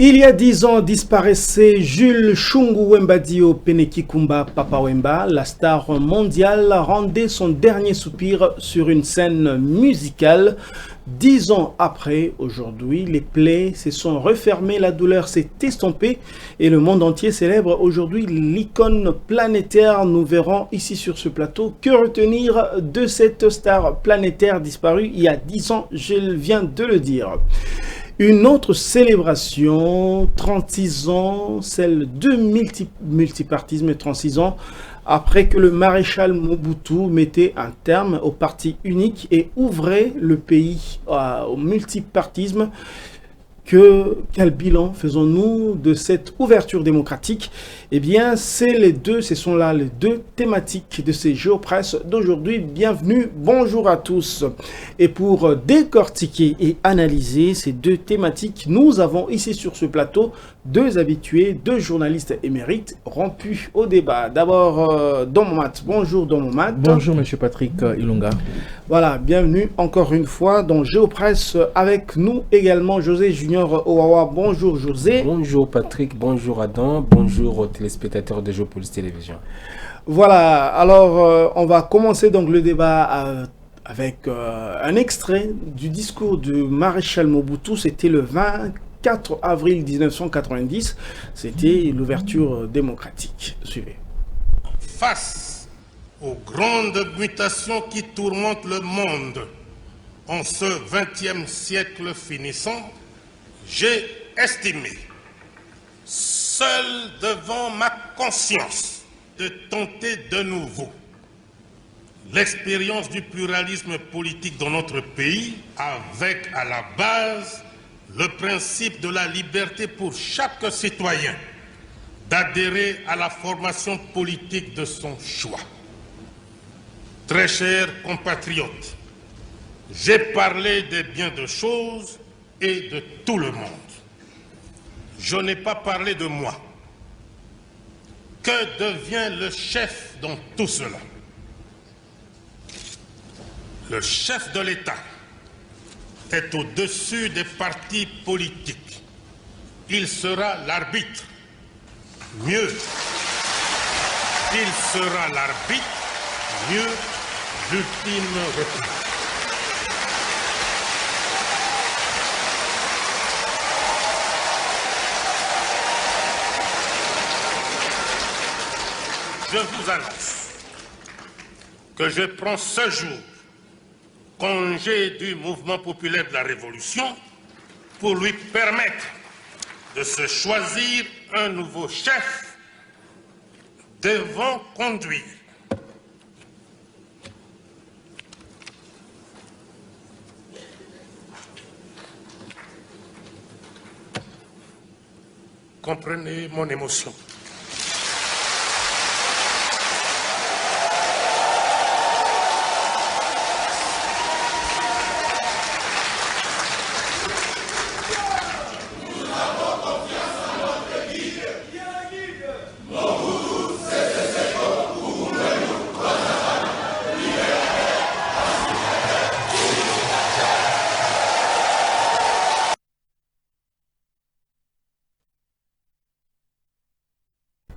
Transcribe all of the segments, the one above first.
Il y a 10 ans disparaissait Jules Chungu Wembadio Penekikumba Papa Wemba. La star mondiale rendait son dernier soupir sur une scène musicale. 10 ans après, aujourd'hui, les plaies se sont refermées, la douleur s'est estompée et le monde entier célèbre aujourd'hui l'icône planétaire. Nous verrons ici sur ce plateau que retenir de cette star planétaire disparue il y a 10 ans, je viens de le dire. Une autre célébration, 36 ans, celle de multipartisme, 36 ans, après que le maréchal Mobutu mettait un terme au parti unique et ouvrait le pays au multipartisme. Quel bilan faisons-nous de cette ouverture démocratique? Eh bien, ce sont là les deux thématiques de ces Géopresse d'aujourd'hui. Bienvenue, bonjour à tous. Et pour décortiquer et analyser ces deux thématiques, nous avons ici sur ce plateau deux habitués, deux journalistes émérites rompus au débat. D'abord, Don Momat. Bonjour Don Momat. Bonjour Monsieur Patrick Ilunga. Voilà, bienvenue encore une fois dans Géopresse. Avec nous également José Junior Owawa. Bonjour José. Bonjour Patrick, bonjour Adam, bonjour aux téléspectateurs de Géopolis Télévision. Voilà, alors on va commencer donc le débat avec un extrait du discours du maréchal Mobutu. C'était le 24 avril 1990. C'était l'ouverture démocratique. Suivez. Face aux grandes mutations qui tourmentent le monde en ce 20e siècle finissant, j'ai estimé, seul devant ma conscience, de tenter de nouveau l'expérience du pluralisme politique dans notre pays, avec à la base le principe de la liberté pour chaque citoyen d'adhérer à la formation politique de son choix. Très chers compatriotes, j'ai parlé de bien de choses et de tout le monde. Je n'ai pas parlé de moi. Que devient le chef dans tout cela? Le chef de l'État est au-dessus des partis politiques. Il sera l'arbitre. Mieux, il sera l'arbitre. Mieux, l'ultime recours. Je vous annonce que je prends ce jour congé du mouvement populaire de la Révolution pour lui permettre de se choisir un nouveau chef devant conduire. Comprenez mon émotion.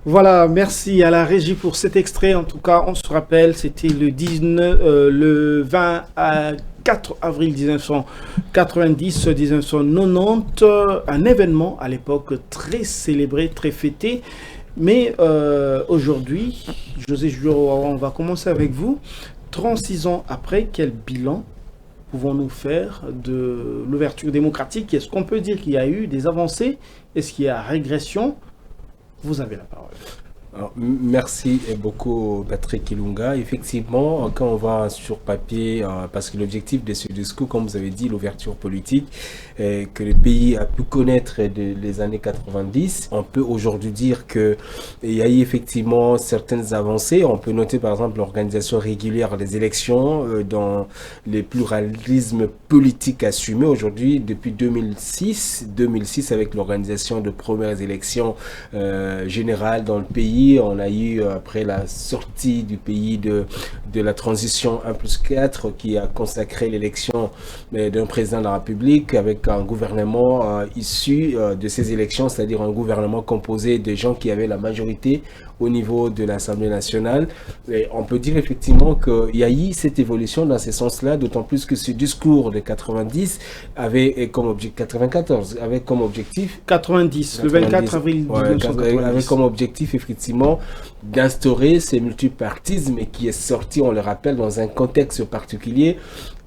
Voilà, merci à la régie pour cet extrait. En tout cas, on se rappelle, c'était le 24 avril 1990, un événement à l'époque très célébré, très fêté. Mais aujourd'hui, José Juro, on va commencer avec vous. 36 ans après, quel bilan pouvons-nous faire de l'ouverture démocratique? Est-ce qu'on peut dire qu'il y a eu des avancées? Est-ce qu'il y a régression? Vous avez la parole. Alors, merci beaucoup Patrick Ilunga. Effectivement, quand on va sur papier, parce que l'objectif de ce discours, comme vous avez dit, l'ouverture politique que le pays a pu connaître les années 90, on peut aujourd'hui dire qu'il y a eu effectivement certaines avancées. On peut noter par exemple l'organisation régulière des élections dans les pluralismes politiques assumés aujourd'hui depuis 2006 avec l'organisation de premières élections générales dans le pays pays. On a eu, après la sortie du pays de la transition 1+4, qui a consacré l'élection d'un président de la République avec un gouvernement issu de ces élections, c'est-à-dire un gouvernement composé de gens qui avaient la majorité au niveau de l'Assemblée nationale. Et on peut dire effectivement qu'il y a eu cette évolution dans ce sens-là, d'autant plus que ce discours de 90 avait comme objectif, 94 avait comme objectif 90, le 24 avril 1990. Avait comme objectif effectivement d'instaurer ce multipartisme qui est sorti, on le rappelle, dans un contexte particulier,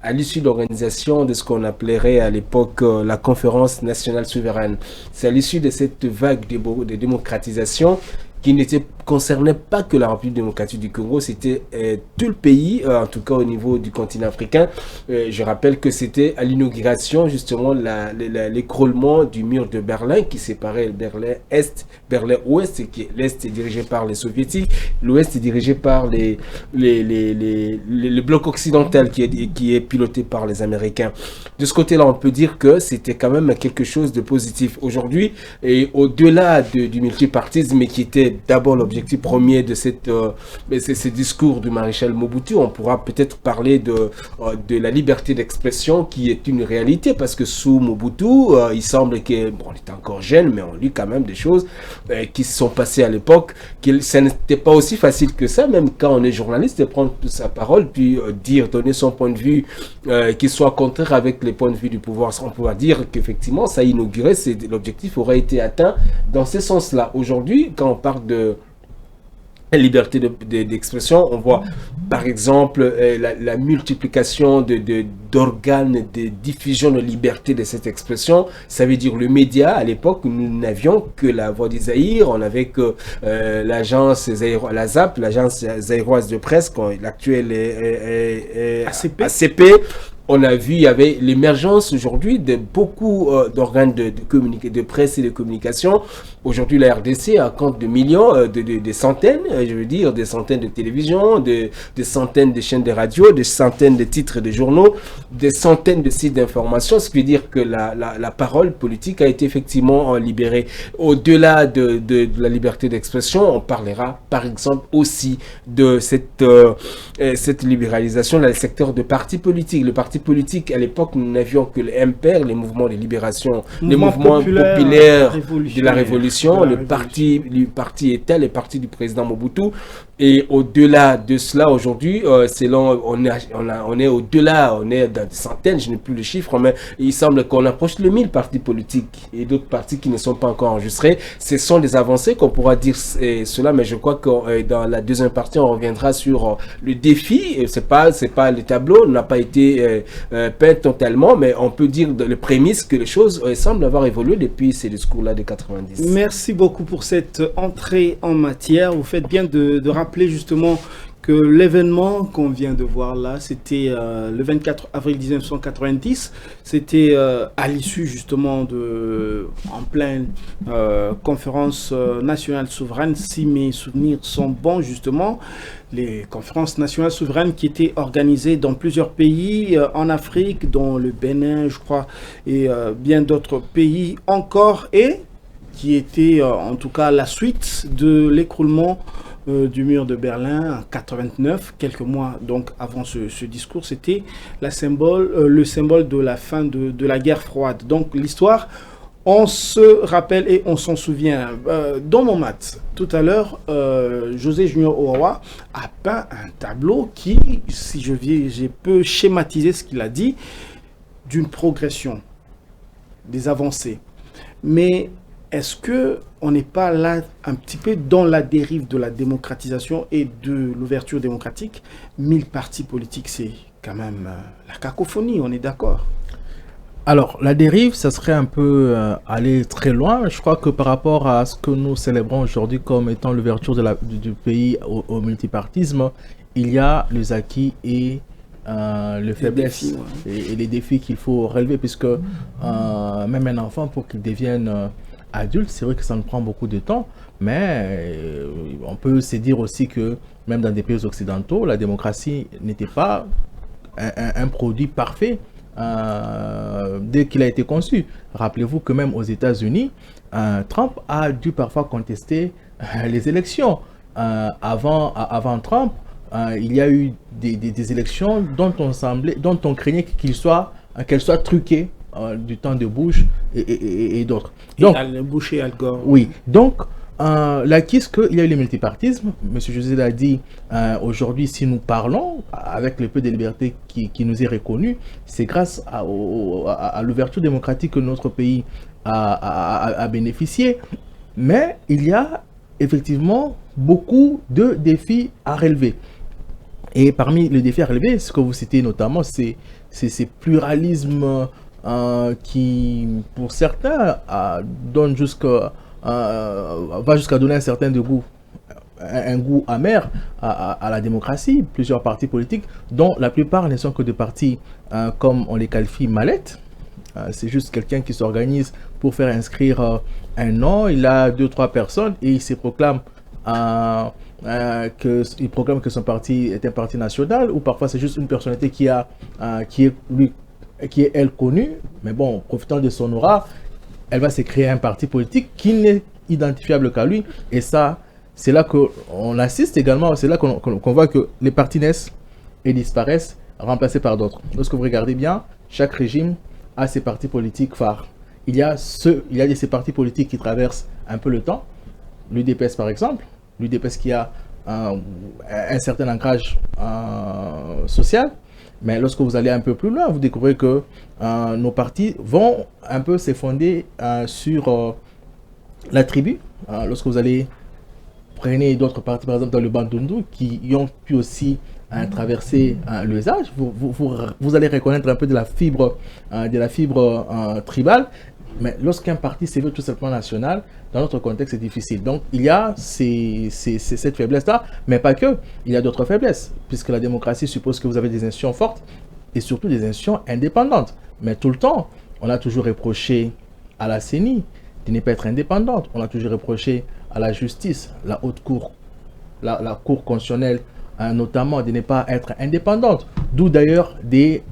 à l'issue de l'organisation de ce qu'on appellerait à l'époque la conférence nationale souveraine. C'est à l'issue de cette vague de démocratisation qui concernait pas que la République démocratique du Congo, c'était tout le pays, en tout cas au niveau du continent africain. Je rappelle que c'était à l'inauguration, justement, l'écroulement du mur de Berlin qui séparait Berlin-Est, Berlin-Ouest, qui l'Est est dirigé par les Soviétiques, l'Ouest est dirigé par le bloc occidental qui est piloté par les Américains. De ce côté-là, on peut dire que c'était quand même quelque chose de positif. Aujourd'hui, et au-delà du multipartisme, qui était d'abord l'objectif premier de ce discours du maréchal Mobutu, on pourra peut-être parler de la liberté d'expression qui est une réalité, parce que sous Mobutu, il semble qu'on était encore jeune, mais on lit quand même des choses qui se sont passées à l'époque, que ça n'était pas aussi facile que ça, même quand on est journaliste, de prendre sa parole, puis donner son point de vue qui soit contraire avec les points de vue du pouvoir. On pourra dire qu'effectivement, ça a inauguré, l'objectif aurait été atteint dans ce sens-là. Aujourd'hui, quand on parle de liberté d'expression, on voit par exemple la multiplication d'organes de diffusion de liberté de cette expression. Ça veut dire le média. À l'époque, nous n'avions que la Voix des Zaïre, on avait que l'agence la ZAP, l'agence zaïroise de presse, l'actuelle est ACP. On a vu, il y avait l'émergence aujourd'hui de beaucoup d'organes de presse et de communication. Aujourd'hui, la RDC compte de millions, des centaines, je veux dire, des centaines de télévisions, des centaines de chaînes de radio, des centaines de titres de journaux, des centaines de sites d'information, ce qui veut dire que la parole politique a été effectivement libérée. Au-delà de la liberté d'expression, on parlera par exemple aussi de cette libéralisation dans le secteur de partis politiques. Le parti politique, à l'époque, nous n'avions que le MPR, les mouvements de libération, les mouvements populaires de la révolution, le parti État, les partis du président Mobutu. Et au-delà de cela, aujourd'hui, on est au-delà, on est dans des centaines, je n'ai plus le chiffre, mais il semble qu'on approche les 1000 partis politiques et d'autres partis qui ne sont pas encore enregistrés. Ce sont des avancées qu'on pourra dire cela, mais je crois que dans la deuxième partie, on reviendra sur le défi. C'est pas le tableau n'a pas été peint totalement, mais on peut dire le prémisse que les choses semblent avoir évolué depuis ces discours-là de 90. Merci beaucoup pour cette entrée en matière. Vous faites bien de rappeler justement que l'événement qu'on vient de voir là, c'était le 24 avril 1990. C'était à l'issue justement en pleine conférence nationale souveraine, si mes souvenirs sont bons justement. Les conférences nationales souveraines qui étaient organisées dans plusieurs pays en Afrique, dont le Bénin, je crois, et bien d'autres pays encore, et qui étaient en tout cas la suite de l'écroulement du mur de Berlin en 89, quelques mois donc avant ce discours. C'était le symbole de la fin de la guerre froide. Donc l'histoire, on se rappelle et on s'en souvient. Dans mon mat, tout à l'heure, José Junior Owawa a peint un tableau qui, si je peux schématiser ce qu'il a dit, d'une progression, des avancées. Mais est-ce qu'on n'est pas là un petit peu dans la dérive de la démocratisation et de l'ouverture démocratique? 1000 partis politiques, c'est quand même la cacophonie, on est d'accord? Alors, la dérive, ça serait un peu aller très loin. Je crois que par rapport à ce que nous célébrons aujourd'hui comme étant l'ouverture du pays au multipartisme, il y a les acquis et le faiblesse défis, ouais. et les défis qu'il faut relever, puisque même un enfant, pour qu'il devienne adulte, c'est vrai que ça nous prend beaucoup de temps, mais on peut se dire aussi que même dans des pays occidentaux, la démocratie n'était pas un produit parfait dès qu'il a été conçu. Rappelez-vous que même aux États-Unis, Trump a dû parfois contester les élections. avant Trump, il y a eu des élections dont on craignait qu'elles soient truquées du temps de Bush et d'autres. Donc, Bush et Al Gore. Oui, donc l'acquis qu'il y a eu le multipartisme, M. José l'a dit, aujourd'hui, si nous parlons avec le peu de liberté qui nous est reconnu, c'est grâce à l'ouverture démocratique que notre pays a bénéficié. Mais il y a effectivement beaucoup de défis à relever. Et parmi les défis à relever, ce que vous citez notamment, c'est ce pluralisme qui, pour certains, va jusqu'à donner un certain goût, un goût amer à la démocratie. Plusieurs partis politiques, dont la plupart ne sont que des partis, comme on les qualifie, mallettes. C'est juste quelqu'un qui s'organise pour faire inscrire un nom. Il a 2-3 personnes et il se proclame que son parti est un parti national, ou parfois c'est juste une personnalité qui est elle connue, mais bon, profitant de son aura, elle va se créer un parti politique qui n'est identifiable qu'à lui. Et ça, c'est là qu'on assiste également, c'est là qu'on voit que les partis naissent et disparaissent, remplacés par d'autres. Lorsque vous regardez bien, chaque régime a ses partis politiques phares. Il y a ces partis politiques qui traversent un peu le temps. L'UDPS par exemple, l'UDPS qui a un certain ancrage social, mais lorsque vous allez un peu plus loin, vous découvrez que nos partis vont un peu se fonder sur la tribu. Lorsque vous allez prendre d'autres partis, par exemple dans le Bandundu, qui y ont pu aussi traverser les âges, vous allez reconnaître un peu de la fibre tribale. Mais lorsqu'un parti se veut tout simplement national, dans notre contexte, c'est difficile. Donc, il y a cette faiblesse-là, mais pas que. Il y a d'autres faiblesses, puisque la démocratie suppose que vous avez des institutions fortes et surtout des institutions indépendantes. Mais tout le temps, on a toujours reproché à la CENI de ne pas être indépendante. On a toujours reproché à la justice, la haute cour, la cour constitutionnelle, notamment, de ne pas être indépendante. D'où d'ailleurs des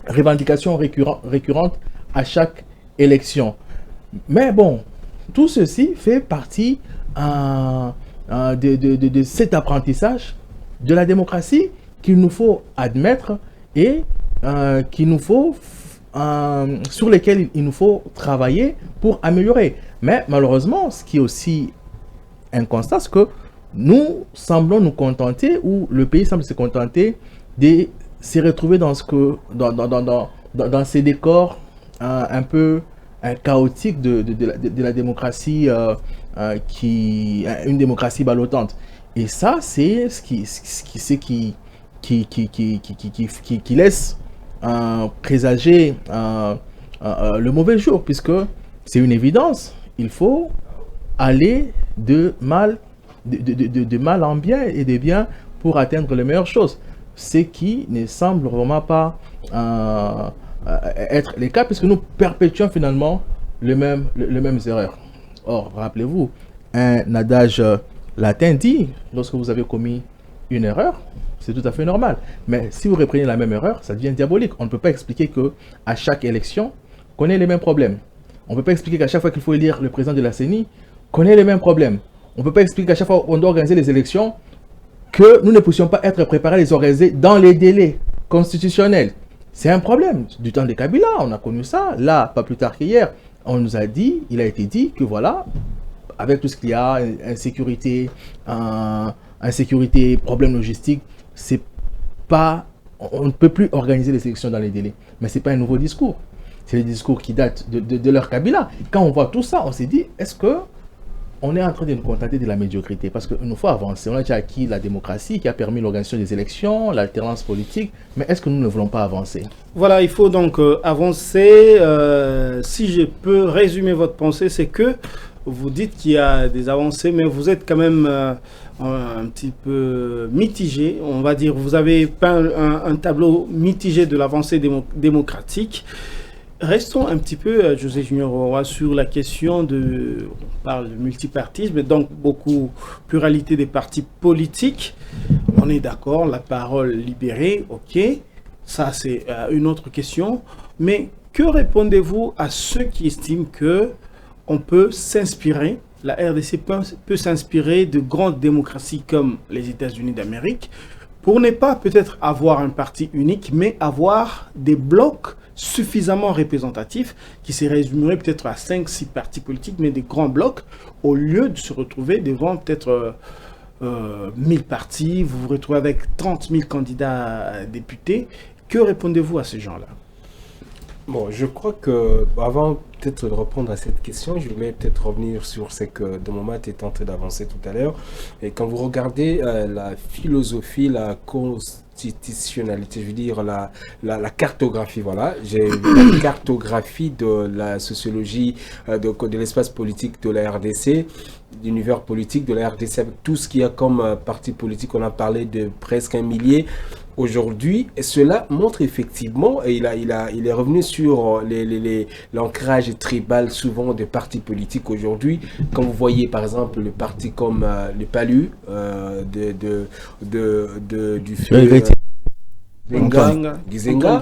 revendications récurrentes à chaque élection. Mais bon, tout ceci fait partie de cet apprentissage de la démocratie qu'il nous faut admettre et sur lesquels il nous faut travailler pour améliorer. Mais malheureusement, ce qui est aussi un constat, c'est que nous semblons nous contenter, ou le pays semble se contenter de se retrouver dans ces décors un peu chaotique de la démocratie, une démocratie ballottante. Et ça, c'est ce qui laisse présager le mauvais jour, puisque c'est une évidence. Il faut aller de mal en bien et de bien pour atteindre les meilleures choses. Ce qui ne semble vraiment pas être le cas, puisque nous perpétuons finalement les mêmes erreurs. Or, rappelez-vous, un adage latin dit, lorsque vous avez commis une erreur, c'est tout à fait normal. Mais si vous reprenez la même erreur, ça devient diabolique. On ne peut pas expliquer qu'à chaque élection, qu'on ait les mêmes problèmes. On ne peut pas expliquer qu'à chaque fois qu'il faut élire le président de la CENI, qu'on ait les mêmes problèmes. On ne peut pas expliquer qu'à chaque fois qu'on doit organiser les élections, que nous ne puissions pas être préparés à les organiser dans les délais constitutionnels. C'est un problème. Du temps de Kabila, on a connu ça. Là, pas plus tard qu'hier, il a été dit que voilà, avec tout ce qu'il y a, insécurité, problèmes logistiques, on ne peut plus organiser les élections dans les délais. Mais ce n'est pas un nouveau discours. C'est le discours qui date de leur Kabila. Quand on voit tout ça, on s'est dit, est-ce que on est en train de nous contenter de la médiocrité? Parce qu'il nous faut avancer. On a déjà acquis la démocratie qui a permis l'organisation des élections, l'alternance politique. Mais est-ce que nous ne voulons pas avancer? Voilà, il faut donc avancer. Si je peux résumer votre pensée, c'est que vous dites qu'il y a des avancées, mais vous êtes quand même un petit peu mitigé. On va dire, vous avez peint un tableau mitigé de l'avancée démocratique. Restons un petit peu, José Junior Roy, sur la question on parle de multipartisme, donc beaucoup pluralité des partis politiques. On est d'accord, la parole libérée, ok. Ça, c'est une autre question. Mais que répondez-vous à ceux qui estiment que on peut s'inspirer la RDC peut s'inspirer de grandes démocraties comme les États-Unis d'Amérique pour ne pas peut-être avoir un parti unique, mais avoir des blocs suffisamment représentatifs qui se résumeraient peut-être à 5-6 partis politiques, mais des grands blocs, au lieu de se retrouver devant peut-être 1000 partis, vous vous retrouvez avec 30 000 candidats députés. Que répondez-vous à ces gens-là? Bon, je crois que, avant peut-être de répondre à cette question, je voulais peut-être revenir sur ce que Domoma était en train d'avancer tout à l'heure. Et quand vous regardez la philosophie, la constitutionnalité, je veux dire la cartographie, voilà, j'ai la cartographie de la sociologie de l'espace politique de la RDC, l'univers politique de la RDC, avec tout ce qu'il y a comme parti politique. On a parlé de presque 1 millier. Aujourd'hui, cela montre effectivement, et il est revenu sur l'ancrage tribal souvent des partis politiques aujourd'hui. Quand vous voyez par exemple le parti comme le PALU du Gizenga.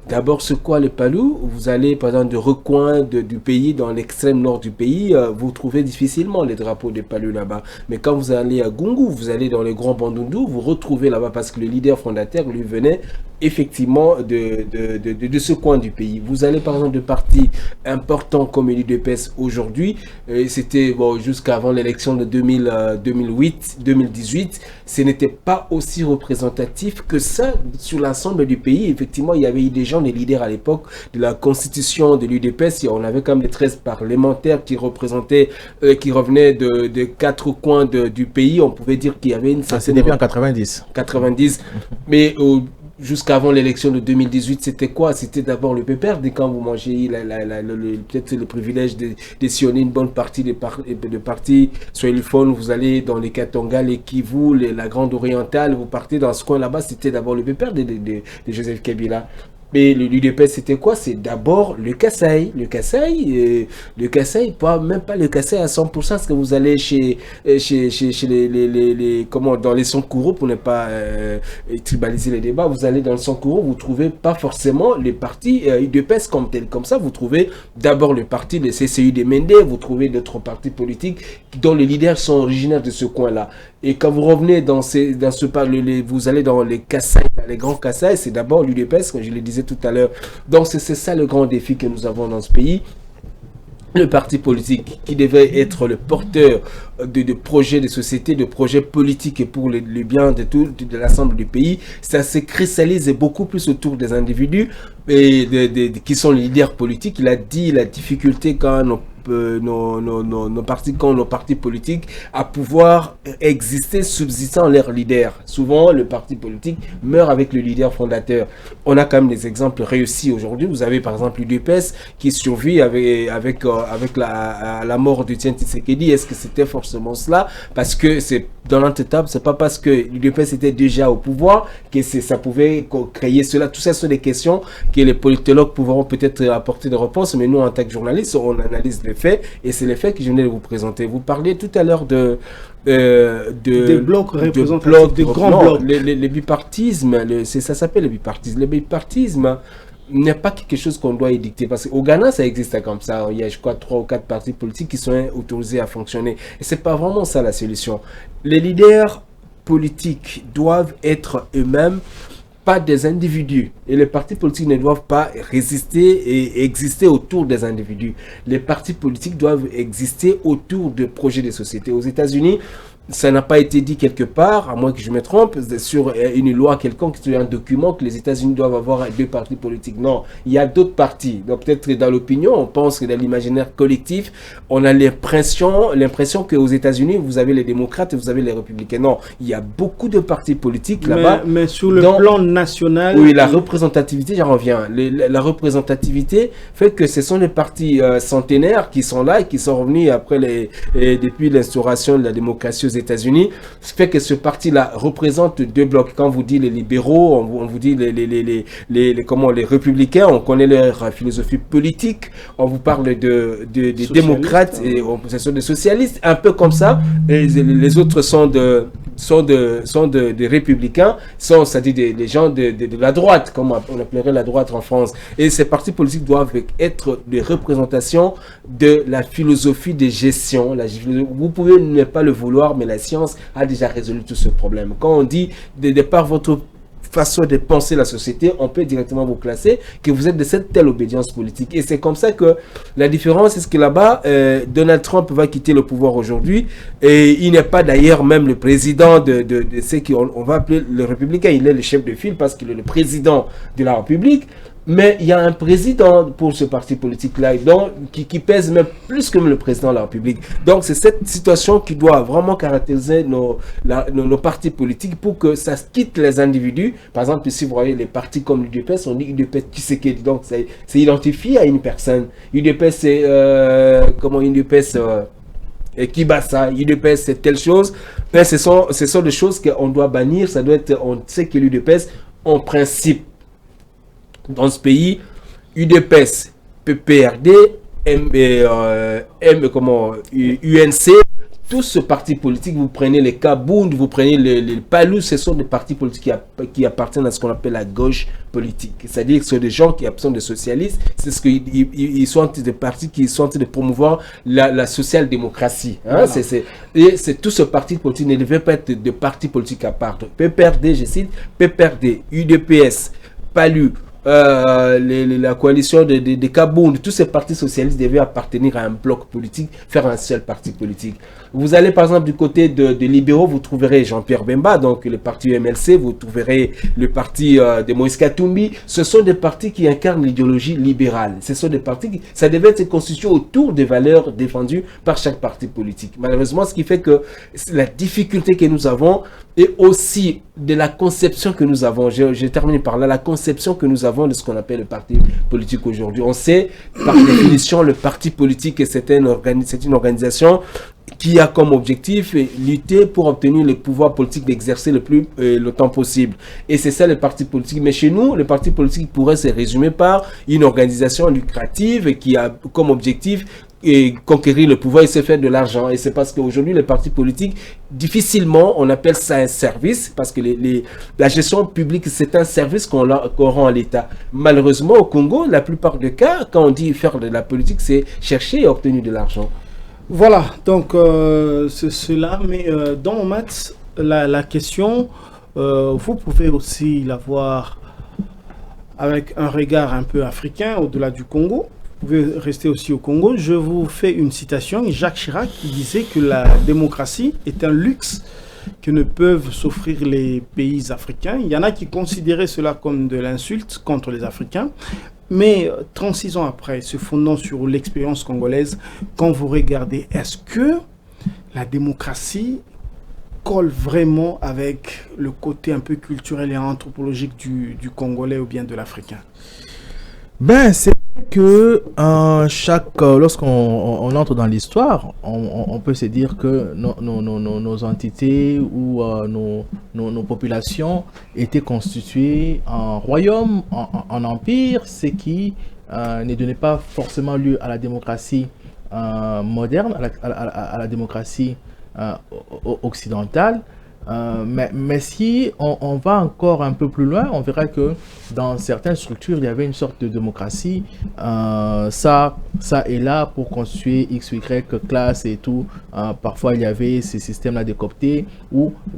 D'abord, c'est quoi le Palou? Vous allez, par exemple, de recoins du pays, dans l'extrême nord du pays, vous trouvez difficilement les drapeaux de Palou là-bas. Mais quand vous allez à Gungu, vous allez dans le Grand Bandundu, vous retrouvez là-bas parce que le leader fondateur, lui, venait effectivement de ce coin du pays. Vous allez, par exemple, de partis importants comme l'UDPS aujourd'hui, c'était bon, jusqu'avant l'élection de 2018, ce n'était pas aussi représentatif que ça sur l'ensemble du pays. Effectivement, il y avait eu des gens, des leaders à l'époque de la constitution de l'UDPS. On avait quand même les 13 parlementaires qui représentaient, qui revenaient de 4 coins du pays. On pouvait dire qu'il y avait une certaine... C'était bien en 90. Mais jusqu'avant l'élection de 2018, c'était quoi? C'était d'abord le PPRD. Quand vous mangez peut-être le privilège de sillonner une bonne partie de partis sur le fond, vous allez dans les Katanga, les Kivu, la Grande Orientale, vous partez dans ce coin là-bas, c'était d'abord le PPRD de Joseph Kabila. Mais l'UDPS, c'était quoi? C'est d'abord le Kasaï. Le Kasaï, même pas le Kasaï à 100%, parce que vous allez chez dans les Sankuru, pour ne pas tribaliser les débats, vous allez dans le Sankuru, vous trouvez pas forcément les partis UDPS comme tel. Comme ça, vous trouvez d'abord le parti, le CCU de Mende, vous trouvez d'autres partis politiques dont les leaders sont originaires de ce coin-là. Et quand vous revenez vous allez dans les Kasaï, les grands Kasaï, c'est d'abord l'UDPS, comme je le disais tout à l'heure. Donc c'est ça le grand défi que nous avons dans ce pays. Le parti politique qui devait être le porteur de projets de société, de projets politiques pour le bien de l'ensemble du pays, ça se cristallise beaucoup plus autour des individus qui sont les leaders politiques. Il a dit la difficulté quand nos partis politiques à pouvoir exister subsistant leurs leaders. Souvent, le parti politique meurt avec le leader fondateur. On a quand même des exemples réussis aujourd'hui. Vous avez par exemple l'UDPS qui survit avec la mort de Tiens Tshisekedi. Est-ce que c'était forcément cela? Parce que c'est dans l'entêtable, c'est pas parce que l'UDPS était déjà au pouvoir que ça pouvait créer cela. Tout ça sont des questions que les politologues pourront peut-être apporter des réponses, mais nous, en tant que journalistes, on analyse les faits, et c'est les faits que je venais de vous présenter. Vous parliez tout à l'heure des blocs représentatifs, des grands blocs. Le bipartisme, ça s'appelle le bipartisme. Le bipartisme n'est pas quelque chose qu'on doit édicter, parce qu'au Ghana, ça existe comme ça. Il y a, je crois, 3 ou 4 partis politiques qui sont autorisés à fonctionner. Et c'est pas vraiment ça la solution. Les leaders politiques doivent être eux-mêmes pas des individus, et les partis politiques ne doivent pas résister et exister autour des individus. Les partis politiques doivent exister autour de projets de société. Aux États-Unis, ça n'a pas été dit quelque part, à moins que je me trompe, sur une loi quelconque, sur un document que les États-Unis doivent avoir 2 partis politiques. Non, il y a d'autres partis. Donc peut-être dans l'opinion, on pense que dans l'imaginaire collectif, on a l'impression qu'aux États-Unis, vous avez les démocrates et vous avez les républicains. Non, il y a beaucoup de partis politiques là-bas. Mais sur le plan national... Oui, la représentativité, j'en reviens. La représentativité fait que ce sont les partis centenaires qui sont là et qui sont revenus après depuis l'instauration de la démocratie aux États-Unis, ce fait que ce parti-là représente deux blocs. Quand on vous dit les libéraux, on vous dit les républicains, on connaît leur philosophie politique, on vous parle des démocrates, et ce sont des socialistes, un peu comme ça. Et les autres sont des républicains, c'est-à-dire des gens de la droite, comme on appellerait la droite en France. Et ces partis politiques doivent être des représentations de la philosophie de gestion. Vous pouvez ne pas le vouloir, mais la science a déjà résolu tout ce problème. Quand on dit de par votre façon de penser la société, on peut directement vous classer que vous êtes de cette telle obédience politique. Et c'est comme ça que la différence, c'est que là-bas, Donald Trump va quitter le pouvoir aujourd'hui, et il n'est pas d'ailleurs même le président de ce qu'on va appeler le républicain. Il est le chef de file parce qu'il est le président de la République. Mais il y a un président pour ce parti politique-là qui pèse même plus que le président de la République. Donc c'est cette situation qui doit vraiment caractériser nos partis politiques pour que ça quitte les individus. Par exemple, si vous voyez les partis comme l'UDPS, on dit UDPS Tshisekedi. Donc c'est identifié à une personne. UDPS c'est UDPS Kibasa, UDPS c'est telle chose. Mais ce sont des choses qu'on doit bannir. Ça doit être, on sait que l'UDPS en principe dans ce pays, UDPS, PPRD, UNC, tous ce parti politique, vous prenez les Kabound, vous prenez les Palus, ce sont des partis politiques qui appartiennent à ce qu'on appelle la gauche politique. C'est-à-dire que ce sont des gens qui sont des socialistes, c'est ce qu'ils sont des partis qui sont en train de promouvoir la social-démocratie. Hein? Voilà. Et c'est tout ce parti politique ne devait pas être de partis politiques à part. PPRD, je cite, PPRD, UDPS, Palus, la coalition de Kabound, tous ces partis socialistes devaient appartenir à un bloc politique, faire un seul parti politique. Vous allez par exemple du côté de libéraux, vous trouverez Jean-Pierre Bemba, donc le parti MLC, vous trouverez le parti de Moïse Katumbi. Ce sont des partis qui incarnent l'idéologie libérale. Ce sont des partis qui, ça devait être constitué autour des valeurs défendues par chaque parti politique. Malheureusement, ce qui fait que la difficulté que nous avons et aussi de la conception que nous avons, je termine par là, la conception que nous avons de ce qu'on appelle le parti politique aujourd'hui. On sait, par définition, le parti politique, c'est une organisation qui a comme objectif lutter pour obtenir le pouvoir politique d'exercer le temps possible. Et c'est ça le parti politique. Mais chez nous, le parti politique pourrait se résumer par une organisation lucrative qui a comme objectif et conquérir le pouvoir et se faire de l'argent. Et c'est parce qu'aujourd'hui, les partis politiques, difficilement, on appelle ça un service, parce que la gestion publique, c'est un service qu'on rend à l'État. Malheureusement, au Congo, la plupart des cas, quand on dit faire de la politique, c'est chercher et obtenir de l'argent. Voilà, donc c'est cela. Mais dans Max, la question, vous pouvez aussi la voir avec un regard un peu africain, au-delà du Congo. Vous pouvez rester aussi au Congo. Je vous fais une citation. Jacques Chirac qui disait que la démocratie est un luxe que ne peuvent s'offrir les pays africains. Il y en a qui considéraient cela comme de l'insulte contre les Africains. Mais 36 ans après, se fondant sur l'expérience congolaise, quand vous regardez, est-ce que la démocratie colle vraiment avec le côté un peu culturel et anthropologique du Congolais ou bien de l'Africain? Ben, c'est que lorsqu'on entre dans l'histoire, on peut se dire que nos entités ou nos populations étaient constituées en royaume, en empire, ce qui ne donnait pas forcément lieu à la démocratie moderne, à la démocratie occidentale. Mais si on va encore un peu plus loin, on verra que dans certaines structures, il y avait une sorte de démocratie, ça et là pour constituer X ou Y classe et tout. Parfois, il y avait ces systèmes-là décoptés,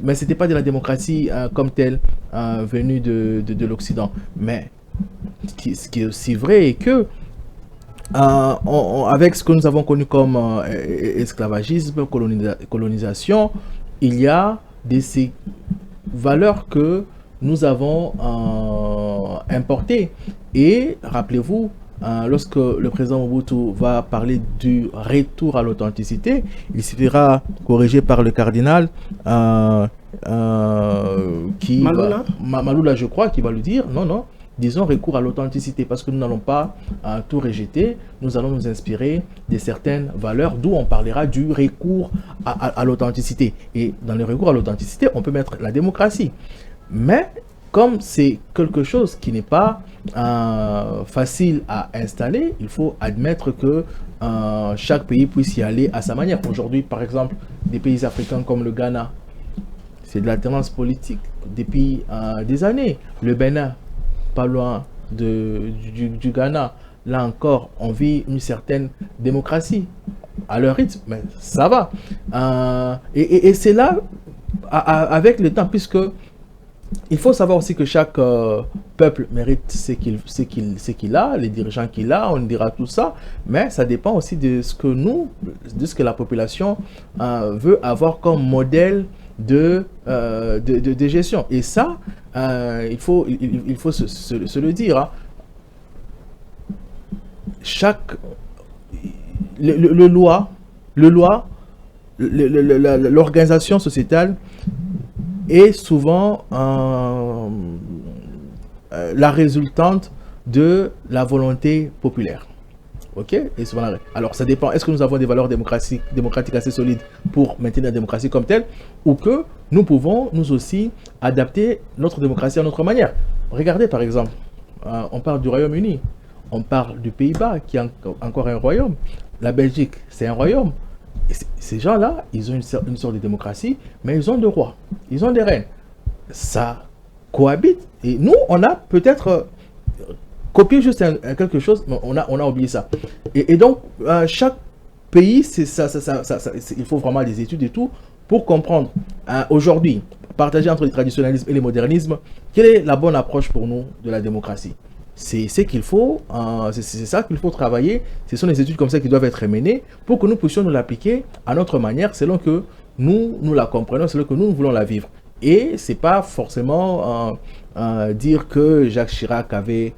mais ce n'était pas de la démocratie comme telle venue de l'Occident. Mais ce qui est aussi vrai est que avec ce que nous avons connu comme esclavagisme, colonisation, il y a ces valeurs que nous avons importées. Et rappelez-vous, lorsque le président Mobutu va parler du retour à l'authenticité, il sera corrigé par le cardinal Maloula, je crois, qui va lui dire non, disons recours à l'authenticité, parce que nous n'allons pas tout rejeter, nous allons nous inspirer de certaines valeurs, d'où on parlera du recours à l'authenticité. Et dans le recours à l'authenticité, on peut mettre la démocratie. Mais comme c'est quelque chose qui n'est pas facile à installer, il faut admettre que chaque pays puisse y aller à sa manière. Aujourd'hui, par exemple, des pays africains comme le Ghana, c'est de l'alternance politique depuis des années. Le Bénin, pas loin du Ghana, là encore, on vit une certaine démocratie à leur rythme, mais ça va. Et c'est là, avec le temps, puisque il faut savoir aussi que chaque peuple mérite ce qu'il a, les dirigeants qu'il a, on dira tout ça, mais ça dépend aussi de ce que la population veut avoir comme modèle de gestion. Et ça, il faut se le dire. Hein. L'organisation sociétale est souvent la résultante de la volonté populaire. Ok? Et souvent, alors, ça dépend. Est-ce que nous avons des valeurs démocratiques assez solides pour maintenir la démocratie comme telle, ou que nous pouvons, nous aussi, adapter notre démocratie à notre manière? Regardez, par exemple, on parle du Royaume-Uni, on parle du Pays-Bas, qui est encore un royaume. La Belgique, c'est un royaume. Et ces gens-là, ils ont une sorte de démocratie, mais ils ont des rois, ils ont des reines. Ça cohabite. Et nous, on a peut-être copié juste quelque chose, mais on a oublié ça. Et donc, chaque pays, il faut vraiment des études et tout pour comprendre. Aujourd'hui, partager entre le traditionnalisme et le modernisme, quelle est la bonne approche pour nous de la démocratie? C'est ce qu'il faut, c'est ça qu'il faut travailler. Ce sont des études comme ça qui doivent être menées pour que nous puissions nous l'appliquer à notre manière, selon que nous la comprenons, selon que nous voulons la vivre. Et c'est pas forcément dire que Jacques Chirac avait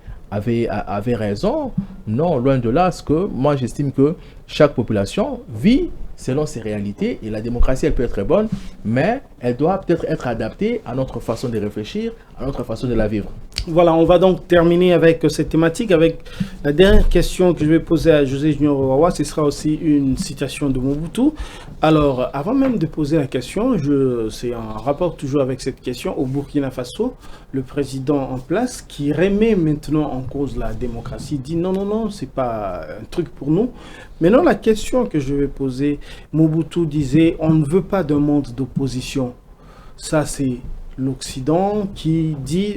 raison. Non, loin de là, parce que moi j'estime que chaque population vit selon ses réalités, et la démocratie, elle peut être bonne, mais elle doit peut-être être adaptée à notre façon de réfléchir, à notre façon de la vivre. Voilà, on va donc terminer avec cette thématique, avec la dernière question que je vais poser à José Junior Wawa. Ce sera aussi une citation de Mobutu. Alors, avant même de poser la question, c'est un rapport toujours avec cette question. Au Burkina Faso, le président en place, qui remet maintenant en cause la démocratie, dit non, non, non, c'est pas un truc pour nous. Maintenant, la question que je vais poser, Mobutu disait, on ne veut pas d'un monde d'opposition. Ça, c'est l'Occident qui dit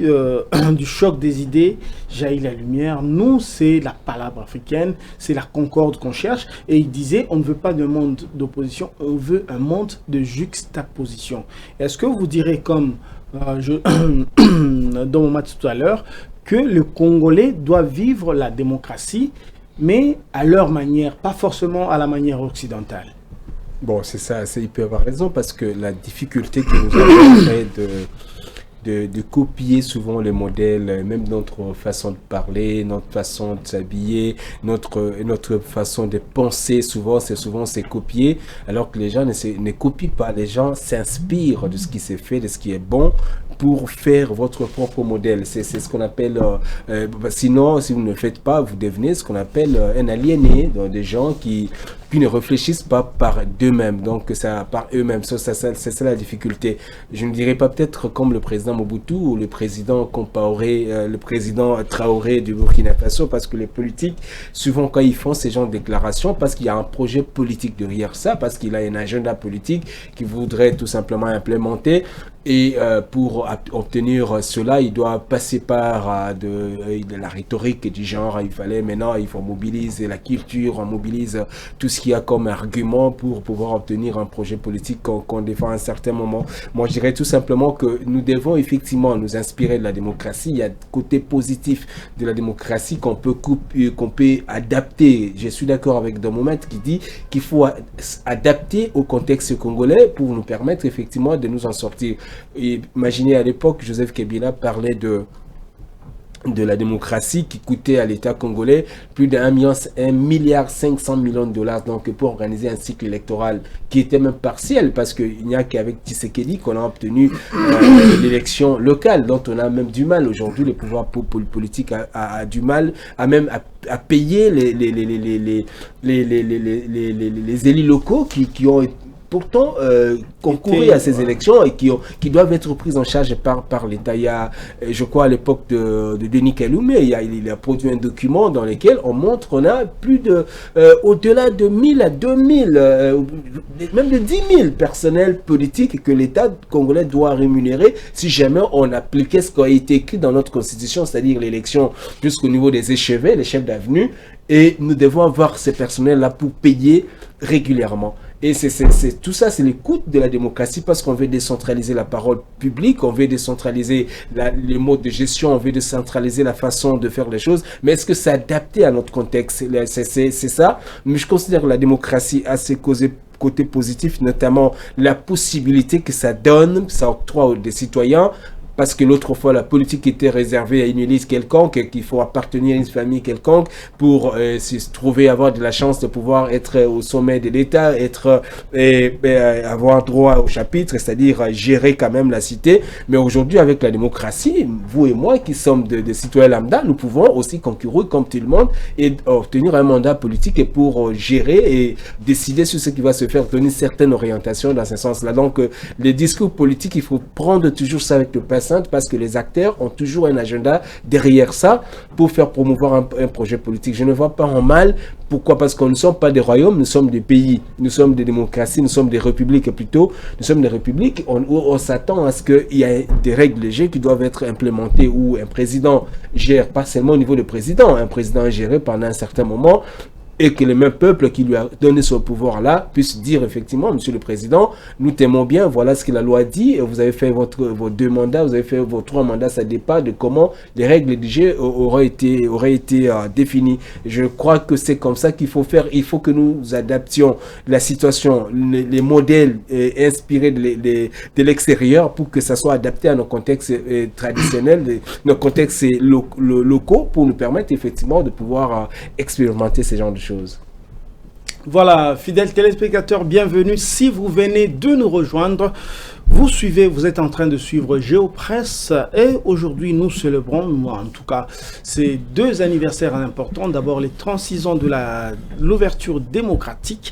du choc des idées, jaillit la lumière. Nous, c'est la palabre africaine, c'est la concorde qu'on cherche. Et il disait, on ne veut pas d'un monde d'opposition, on veut un monde de juxtaposition. Est-ce que vous direz, comme dans mon match tout à l'heure, que le Congolais doit vivre la démocratie, mais à leur manière, pas forcément à la manière occidentale? Bon, c'est ça, il peut avoir raison, parce que la difficulté que nous avons de copier souvent les modèles, même notre façon de parler, notre façon de s'habiller, notre façon de penser, souvent c'est copier, alors que les gens ne copient pas, les gens s'inspirent de ce qui s'est fait, de ce qui est bon, pour faire votre propre modèle. C'est ce qu'on appelle, sinon, si vous ne le faites pas, vous devenez ce qu'on appelle un aliéné, donc des gens qui ne réfléchissent pas par d'eux-mêmes, donc ça par eux-mêmes. C'est ça la difficulté. Je ne dirais pas peut-être comme le président Mobutu ou le président Compaoré, le président Traoré du Burkina Faso, parce que les politiques, souvent quand ils font ces genres de déclarations, parce qu'il y a un projet politique derrière ça, parce qu'il a un agenda politique qu'il voudrait tout simplement implémenter. Et pour obtenir cela, il doit passer par de la rhétorique du genre, il faut mobiliser la culture, on mobilise tout ce qu'il y a comme argument pour pouvoir obtenir un projet politique qu'on défend à un certain moment. Moi, je dirais tout simplement que nous devons effectivement nous inspirer de la démocratie. Il y a des côtés positifs de la démocratie qu'on peut adapter. Je suis d'accord avec Domomet qui dit qu'il faut adapter au contexte congolais pour nous permettre effectivement de nous en sortir. Et imaginez à l'époque, Joseph Kabila parlait de la démocratie qui coûtait à l'État congolais plus d'1,5 milliard de dollars, donc pour organiser un cycle électoral qui était même partiel, parce qu'il n'y a qu'avec Tshisekedi qu'on a obtenu l'élection locale, dont on a même du mal aujourd'hui. Le pouvoir politique a du mal à payer les élus locaux qui ont pourtant concourir à ces élections et qui doivent être prises en charge par l'État. Il y a, je crois, à l'époque de Denis Kalume, il a produit un document dans lequel on montre qu'on a plus de, au-delà de 1000 à 2000, même de 10 000 personnels politiques que l'État congolais doit rémunérer si jamais on appliquait ce qui a été écrit dans notre constitution, c'est-à-dire l'élection jusqu'au niveau des échevins, les chefs d'avenue, et nous devons avoir ces personnels-là pour payer régulièrement. Et c'est tout ça, c'est les coûts de la démocratie, parce qu'on veut décentraliser la parole publique, on veut décentraliser les modes de gestion, on veut décentraliser la façon de faire les choses. Mais est-ce que c'est adapté à notre contexte? C'est ça. Mais je considère que la démocratie a ses côtés positifs, notamment la possibilité que ça donne, ça octroie des citoyens. Parce que l'autre fois, la politique était réservée à une élite quelconque, qu'il faut appartenir à une famille quelconque pour se trouver, avoir de la chance de pouvoir être au sommet de l'État, avoir droit au chapitre, c'est-à-dire gérer quand même la cité. Mais aujourd'hui, avec la démocratie, vous et moi qui sommes des citoyens lambda, nous pouvons aussi concourir comme tout le monde et obtenir un mandat politique pour gérer et décider sur ce qui va se faire, donner certaines orientations dans ce sens-là. Donc, les discours politiques, il faut prendre toujours ça avec le passé, parce que les acteurs ont toujours un agenda derrière ça pour faire promouvoir un projet politique. Je ne vois pas en mal. Pourquoi? Parce que nous ne sommes pas des royaumes, nous sommes des pays, nous sommes des démocraties, nous sommes des républiques plutôt. Nous sommes des républiques où on s'attend à ce qu'il y ait des règles légères qui doivent être implémentées, où un président gère, pas seulement au niveau du président, un président est géré pendant un certain moment, et que le même peuple qui lui a donné ce pouvoir-là puisse dire effectivement, Monsieur le Président, nous t'aimons bien, voilà ce que la loi dit, vous avez fait vos 2 mandats, vous avez fait vos 3 mandats, ça dépend de comment les règles du jeu auraient été définies. Je crois que c'est comme ça qu'il faut faire. Il faut que nous adaptions la situation, les modèles inspirés de l'extérieur pour que ça soit adapté à nos contextes traditionnels, nos contextes locaux, pour nous permettre effectivement de pouvoir expérimenter ces genres de choses. Voilà, fidèles téléspectateurs, bienvenue. Si vous venez de nous rejoindre, vous êtes en train de suivre Géopresse et aujourd'hui nous célébrons, moi en tout cas, ces 2 anniversaires importants. D'abord les 36 ans de l'ouverture démocratique,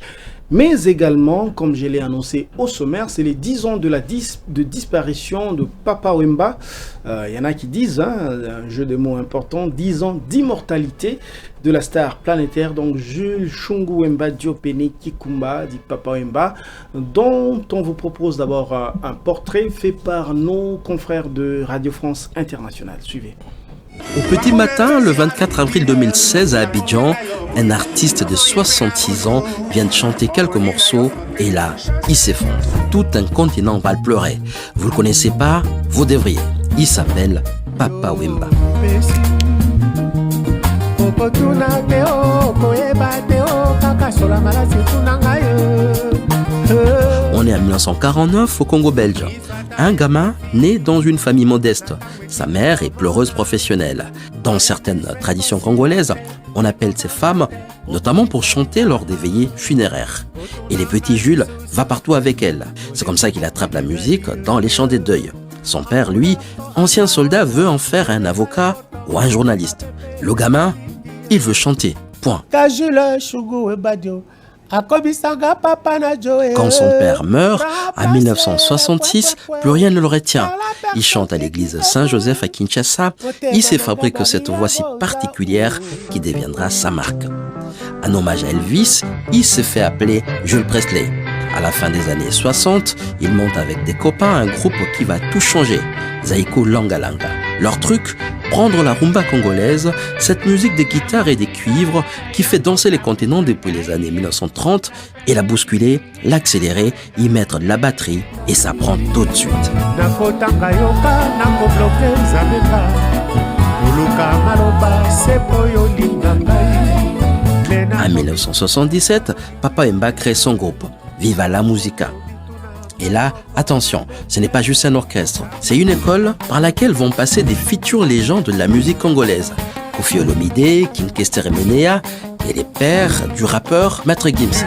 mais également, comme je l'ai annoncé au sommaire, c'est les 10 ans de disparition de Papa Wemba. Il y en a qui disent, un jeu de mots important, 10 ans d'immortalité de la star planétaire, donc Jules Shungu Wemba Diopene Kikumba, dit Papa Wemba, dont on vous propose d'abord un portrait fait par nos confrères de Radio France Internationale. Suivez. Au petit matin, le 24 avril 2016 à Abidjan, un artiste de 66 ans vient de chanter quelques morceaux et là, il s'effondre. Tout un continent va le pleurer. Vous le connaissez pas? Vous devriez. Il s'appelle Papa Wemba. On est en 1949 au Congo belge. Un gamin né dans une famille modeste. Sa mère est pleureuse professionnelle. Dans certaines traditions congolaises, on appelle ces femmes notamment pour chanter lors des veillées funéraires. Et les petits Jules va partout avec elle. C'est comme ça qu'il attrape la musique dans les chants des deuils. Son père, lui, ancien soldat, veut en faire un avocat ou un journaliste. Le gamin, il veut chanter. Point. Quand son père meurt, en 1966, plus rien ne le retient. Il chante à l'église Saint-Joseph à Kinshasa. Il se fabrique cette voix si particulière qui deviendra sa marque. En hommage à Elvis, il se fait appeler Jules Presley. À la fin des années 60, il monte avec des copains un groupe qui va tout changer, Zaiko Langa Langa. Leur truc, prendre la rumba congolaise, cette musique des guitares et des cuivres qui fait danser les continents depuis les années 1930, et la bousculer, l'accélérer, y mettre de la batterie, et ça prend tout de suite. En 1977, Papa Wemba crée son groupe, Viva la Musica. Et là, attention, ce n'est pas juste un orchestre, c'est une école par laquelle vont passer des futures légendes de la musique congolaise. Koffi Olomide, King Kester Emenea et les pères du rappeur Maître Gims.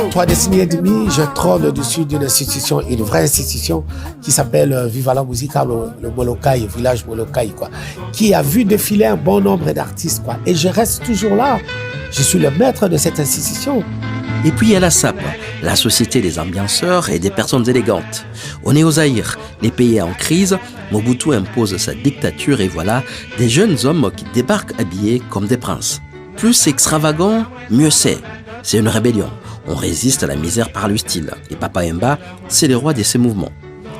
3 décennies et demie, je trône au-dessus d'une institution, une vraie institution qui s'appelle Viva la Musica, le Molokai, village Molokai, quoi, qui a vu défiler un bon nombre d'artistes, quoi. Et je reste toujours là. Je suis le maître de cette institution. Et puis il y a la SAP, la Société des ambianceurs et des personnes élégantes. On est au Zaïre, les pays en crise, Mobutu impose sa dictature et voilà des jeunes hommes qui débarquent habillés comme des princes. Plus c'est extravagant, mieux c'est. C'est une rébellion. On résiste à la misère par le style. Et Papa Wemba, c'est le roi de ces mouvements.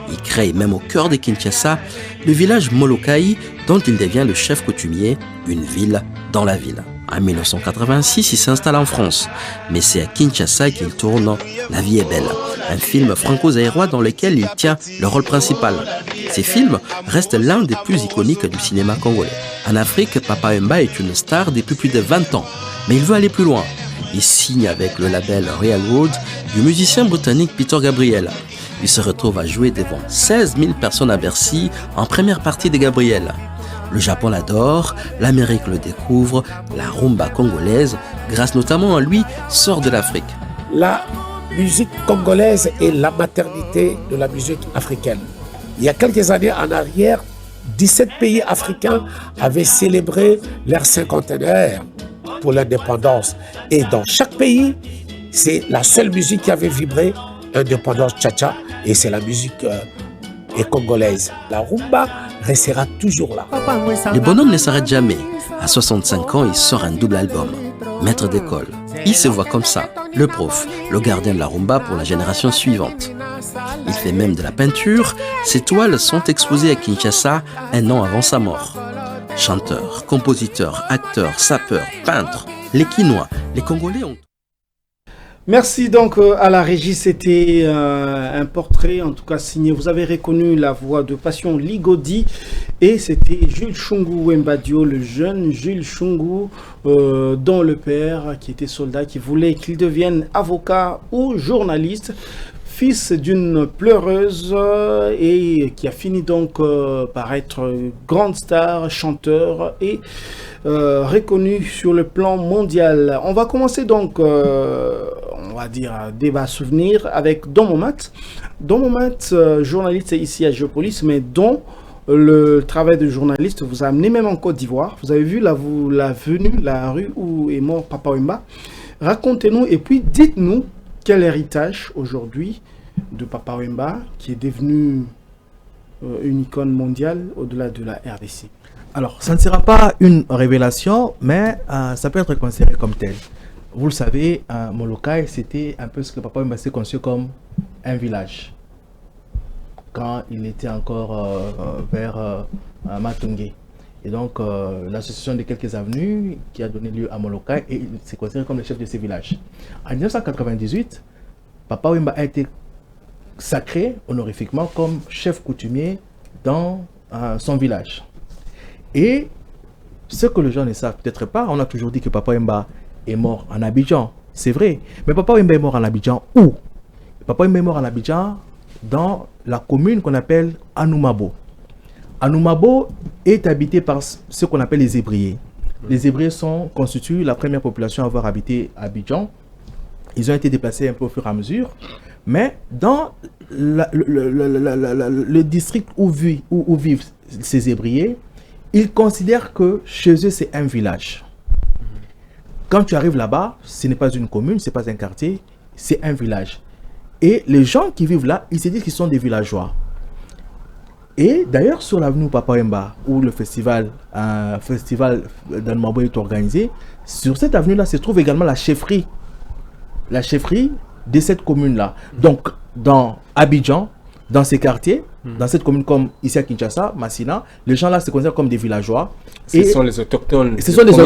Il crée même au cœur de Kinshasa le village Molokai dont il devient le chef coutumier, une ville dans la ville. En 1986, il s'installe en France. Mais c'est à Kinshasa qu'il tourne La vie est belle, un film franco-zaïrois dans lequel il tient le rôle principal. Ces films restent l'un des plus iconiques du cinéma congolais. En Afrique, Papa Wemba est une star depuis plus de 20 ans. Mais il veut aller plus loin. Il signe avec le label Real Road du musicien britannique Peter Gabriel. Il se retrouve à jouer devant 16 000 personnes à Bercy en première partie de Gabriel. Le Japon l'adore, l'Amérique le découvre, la rumba congolaise, grâce notamment à lui, sort de l'Afrique. La musique congolaise est la maternité de la musique africaine. Il y a quelques années en arrière, 17 pays africains avaient célébré leur cinquantenaire pour l'indépendance. Et dans chaque pays, c'est la seule musique qui avait vibré, indépendance tcha-tcha, et c'est la musique congolaise. La rumba restera toujours là. Le bonhomme ne s'arrête jamais. À 65 ans, il sort un double album, Maître d'école. Il se voit comme ça, le prof, le gardien de la rumba pour la génération suivante. Il fait même de la peinture. Ses toiles sont exposées à Kinshasa un an avant sa mort. Chanteur, compositeur, acteur, sapeur, peintre, les Quinois, les Congolais ont... Merci donc à la régie, c'était un portrait en tout cas signé. Vous avez reconnu la voix de Passion Ligodi et c'était Jules Shungu Wembadio, le jeune Jules Shungu, dont le père qui était soldat, qui voulait qu'il devienne avocat ou journaliste. Fils d'une pleureuse et qui a fini donc par être grande star, chanteur et reconnu sur le plan mondial. On va commencer donc, on va dire, débat souvenir avec Don Momat. Don Momat, journaliste ici à Géopolis, mais dont le travail de journaliste vous a amené même en Côte d'Ivoire. Vous avez vu la venue, la rue où est mort Papa Wemba. Racontez-nous et puis dites-nous quel héritage aujourd'hui de Papa Wemba qui est devenu une icône mondiale au-delà de la RDC. Alors, ça ne sera pas une révélation, mais ça peut être considéré comme tel. Vous le savez, Molokai, c'était un peu ce que Papa Wemba s'est conçu comme un village. Quand il était encore vers Matungé. Et donc, l'association de quelques avenues qui a donné lieu à Molokai, et il s'est considéré comme le chef de ces villages. En 1998, Papa Wemba a été sacré honorifiquement comme chef coutumier dans son village. Et ce que les gens ne savent peut-être pas, on a toujours dit que Papa Wemba est mort en Abidjan. C'est vrai. Mais Papa Wemba est mort en Abidjan où? Papa Wemba est mort en Abidjan dans la commune qu'on appelle Anoumabo. Anoumabo est habité par ce qu'on appelle les Hébriers. Les Hébriers constituent la première population à avoir habité Abidjan. Ils ont été déplacés un peu au fur et à mesure. Mais dans le district où vivent ces Hébriers, ils considèrent que chez eux, c'est un village. Quand tu arrives là-bas, ce n'est pas une commune, ce n'est pas un quartier, c'est un village. Et les gens qui vivent là, ils se disent qu'ils sont des villageois. Et d'ailleurs, sur l'avenue Papa Wemba, où le festival d'Anoumabo est organisé, sur cette avenue-là se trouve également la chefferie de cette commune-là. Donc, dans Abidjan, dans ces quartiers, dans cette commune comme ici à Kinshasa, Massina, les gens là se considèrent comme des villageois. Ce sont les autochtones. Ce sont les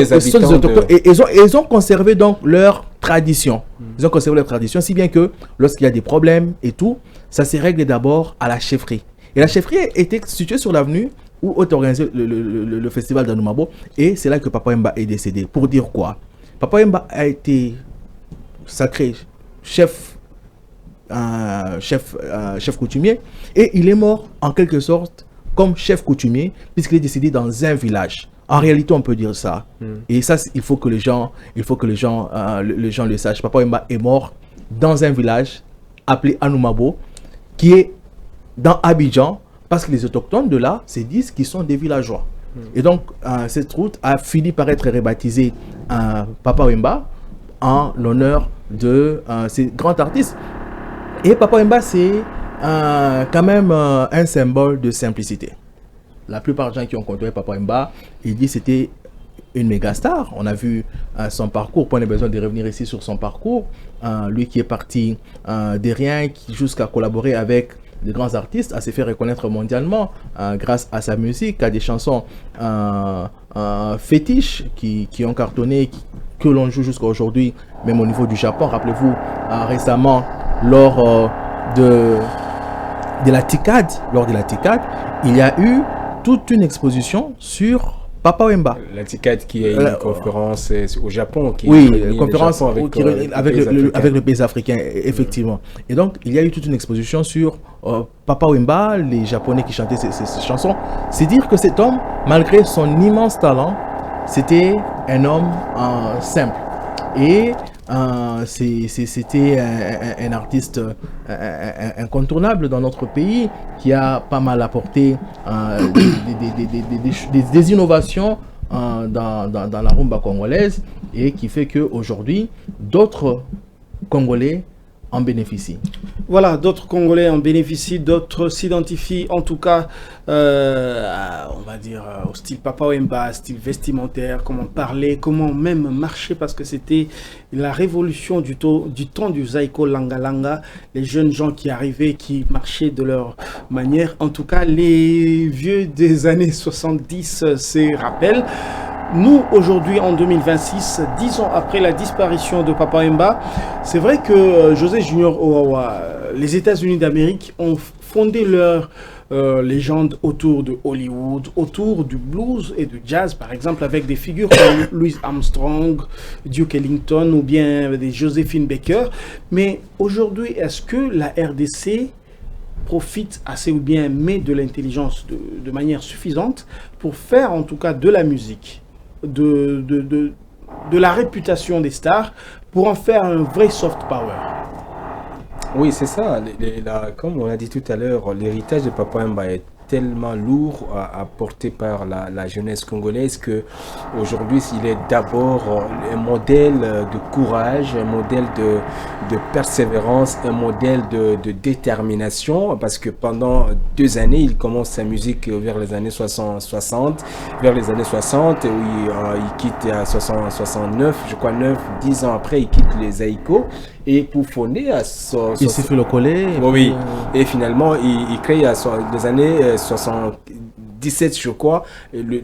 autochtones. Et ils ont conservé donc leur tradition. Ils ont conservé leur tradition, si bien que lorsqu'il y a des problèmes et tout, ça se règle d'abord à la chefferie. Et la chefferie était située sur l'avenue où est organisé le festival d'Anoumabo. Et c'est là que Papa Wemba est décédé. Pour dire quoi? Papa Wemba a été sacré chef chef coutumier, et il est mort en quelque sorte comme chef coutumier, puisqu'il est décédé dans un village. En réalité, on peut dire ça. Et ça, il faut que les gens le sachent. Papa Wemba est mort dans un village appelé Anoumabo, qui est dans Abidjan, parce que les autochtones de là se disent qu'ils sont des villageois. Et donc, cette route a fini par être rebaptisée Papa Wemba en l'honneur de ces grands artistes. Et Papa Wemba, c'est quand même un symbole de simplicité. La plupart des gens qui ont côtoyé Papa Wemba, ils disent que c'était une méga star. On a vu son parcours, pas besoin de revenir ici sur son parcours. Lui qui est parti de rien jusqu'à collaborer avec de grands artistes, à se faire reconnaître mondialement grâce à sa musique, à des chansons fétiches qui ont cartonné, que l'on joue jusqu'à aujourd'hui, même au niveau du Japon. Rappelez-vous, récemment, lors de la TICAD, il y a eu toute une exposition sur Papa Wemba. La TICAD qui est une conférence au Japon. Une conférence avec le pays africain, effectivement. Et donc, il y a eu toute une exposition sur Papa Wemba, les Japonais qui chantaient ces chansons. C'est dire que cet homme, malgré son immense talent, c'était un homme simple. Et c'était un artiste incontournable dans notre pays qui a pas mal apporté des innovations dans la rumba congolaise et qui fait qu'aujourd'hui, d'autres Congolais en bénéficient. Voilà, d'autres Congolais en bénéficient, d'autres s'identifient, en tout cas, on va dire, au style Papa Wemba, style vestimentaire, comment parler, comment même marcher, parce que c'était la révolution du temps du Zaiko Langa Langa, les jeunes gens qui arrivaient, qui marchaient de leur manière. En tout cas, les vieux des années 70 se rappellent. Nous, aujourd'hui, en 2026, 10 ans après la disparition de Papa Wemba, c'est vrai que José Junior Owawa, les États-Unis d'Amérique ont fondé leur légende autour de Hollywood, autour du blues et du jazz, par exemple, avec des figures comme Louis Armstrong, Duke Ellington ou bien des Josephine Baker. Mais aujourd'hui, est-ce que la RDC profite assez ou bien met de l'intelligence de manière suffisante pour faire en tout cas de la musique, de la réputation des stars, pour en faire un vrai soft power? Oui, c'est ça. Comme on l'a dit tout à l'heure, l'héritage de Papa Wemba est tellement lourd à porter par la jeunesse congolaise que aujourd'hui il est d'abord un modèle de courage, un modèle de persévérance, un modèle de détermination, parce que pendant 2 années il commence sa musique vers les années 60, où il quitte à 69, je crois 10 ans après il quitte les Zaiko et pour fonder à il s'est fait le coller et finalement il crée à des années 77, je crois,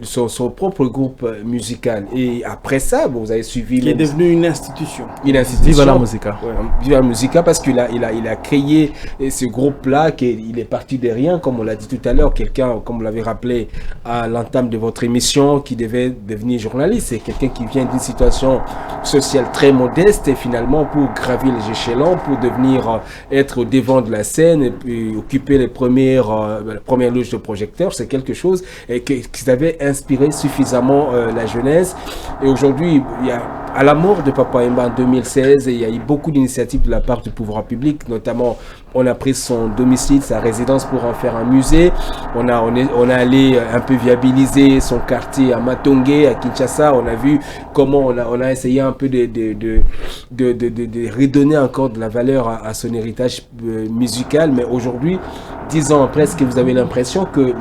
son propre groupe musical. Et après ça, vous avez suivi... Qui est devenu une institution. Viva la Musica. Ouais, Viva la Musica, parce qu'il a créé ce groupe-là, il est parti de rien, comme on l'a dit tout à l'heure. Quelqu'un, comme vous l'avez rappelé à l'entame de votre émission, qui devait devenir journaliste. C'est quelqu'un qui vient d'une situation sociale très modeste, et finalement, pour gravir les échelons, pour devenir, être au devant de la scène, et puis occuper les premières loges de projecteurs, c'est quelque chose qui avait inspiré suffisamment la jeunesse. Et aujourd'hui, à la mort de Papa Wemba en 2016, il y a eu beaucoup d'initiatives de la part du pouvoir public, notamment on a pris son domicile, sa résidence pour en faire un musée. On a allé un peu viabiliser son quartier à Matongé, à Kinshasa. On a vu comment on a essayé un peu de redonner encore de la valeur à son héritage musical. Mais aujourd'hui, 10 ans après, est-ce que vous avez l'impression que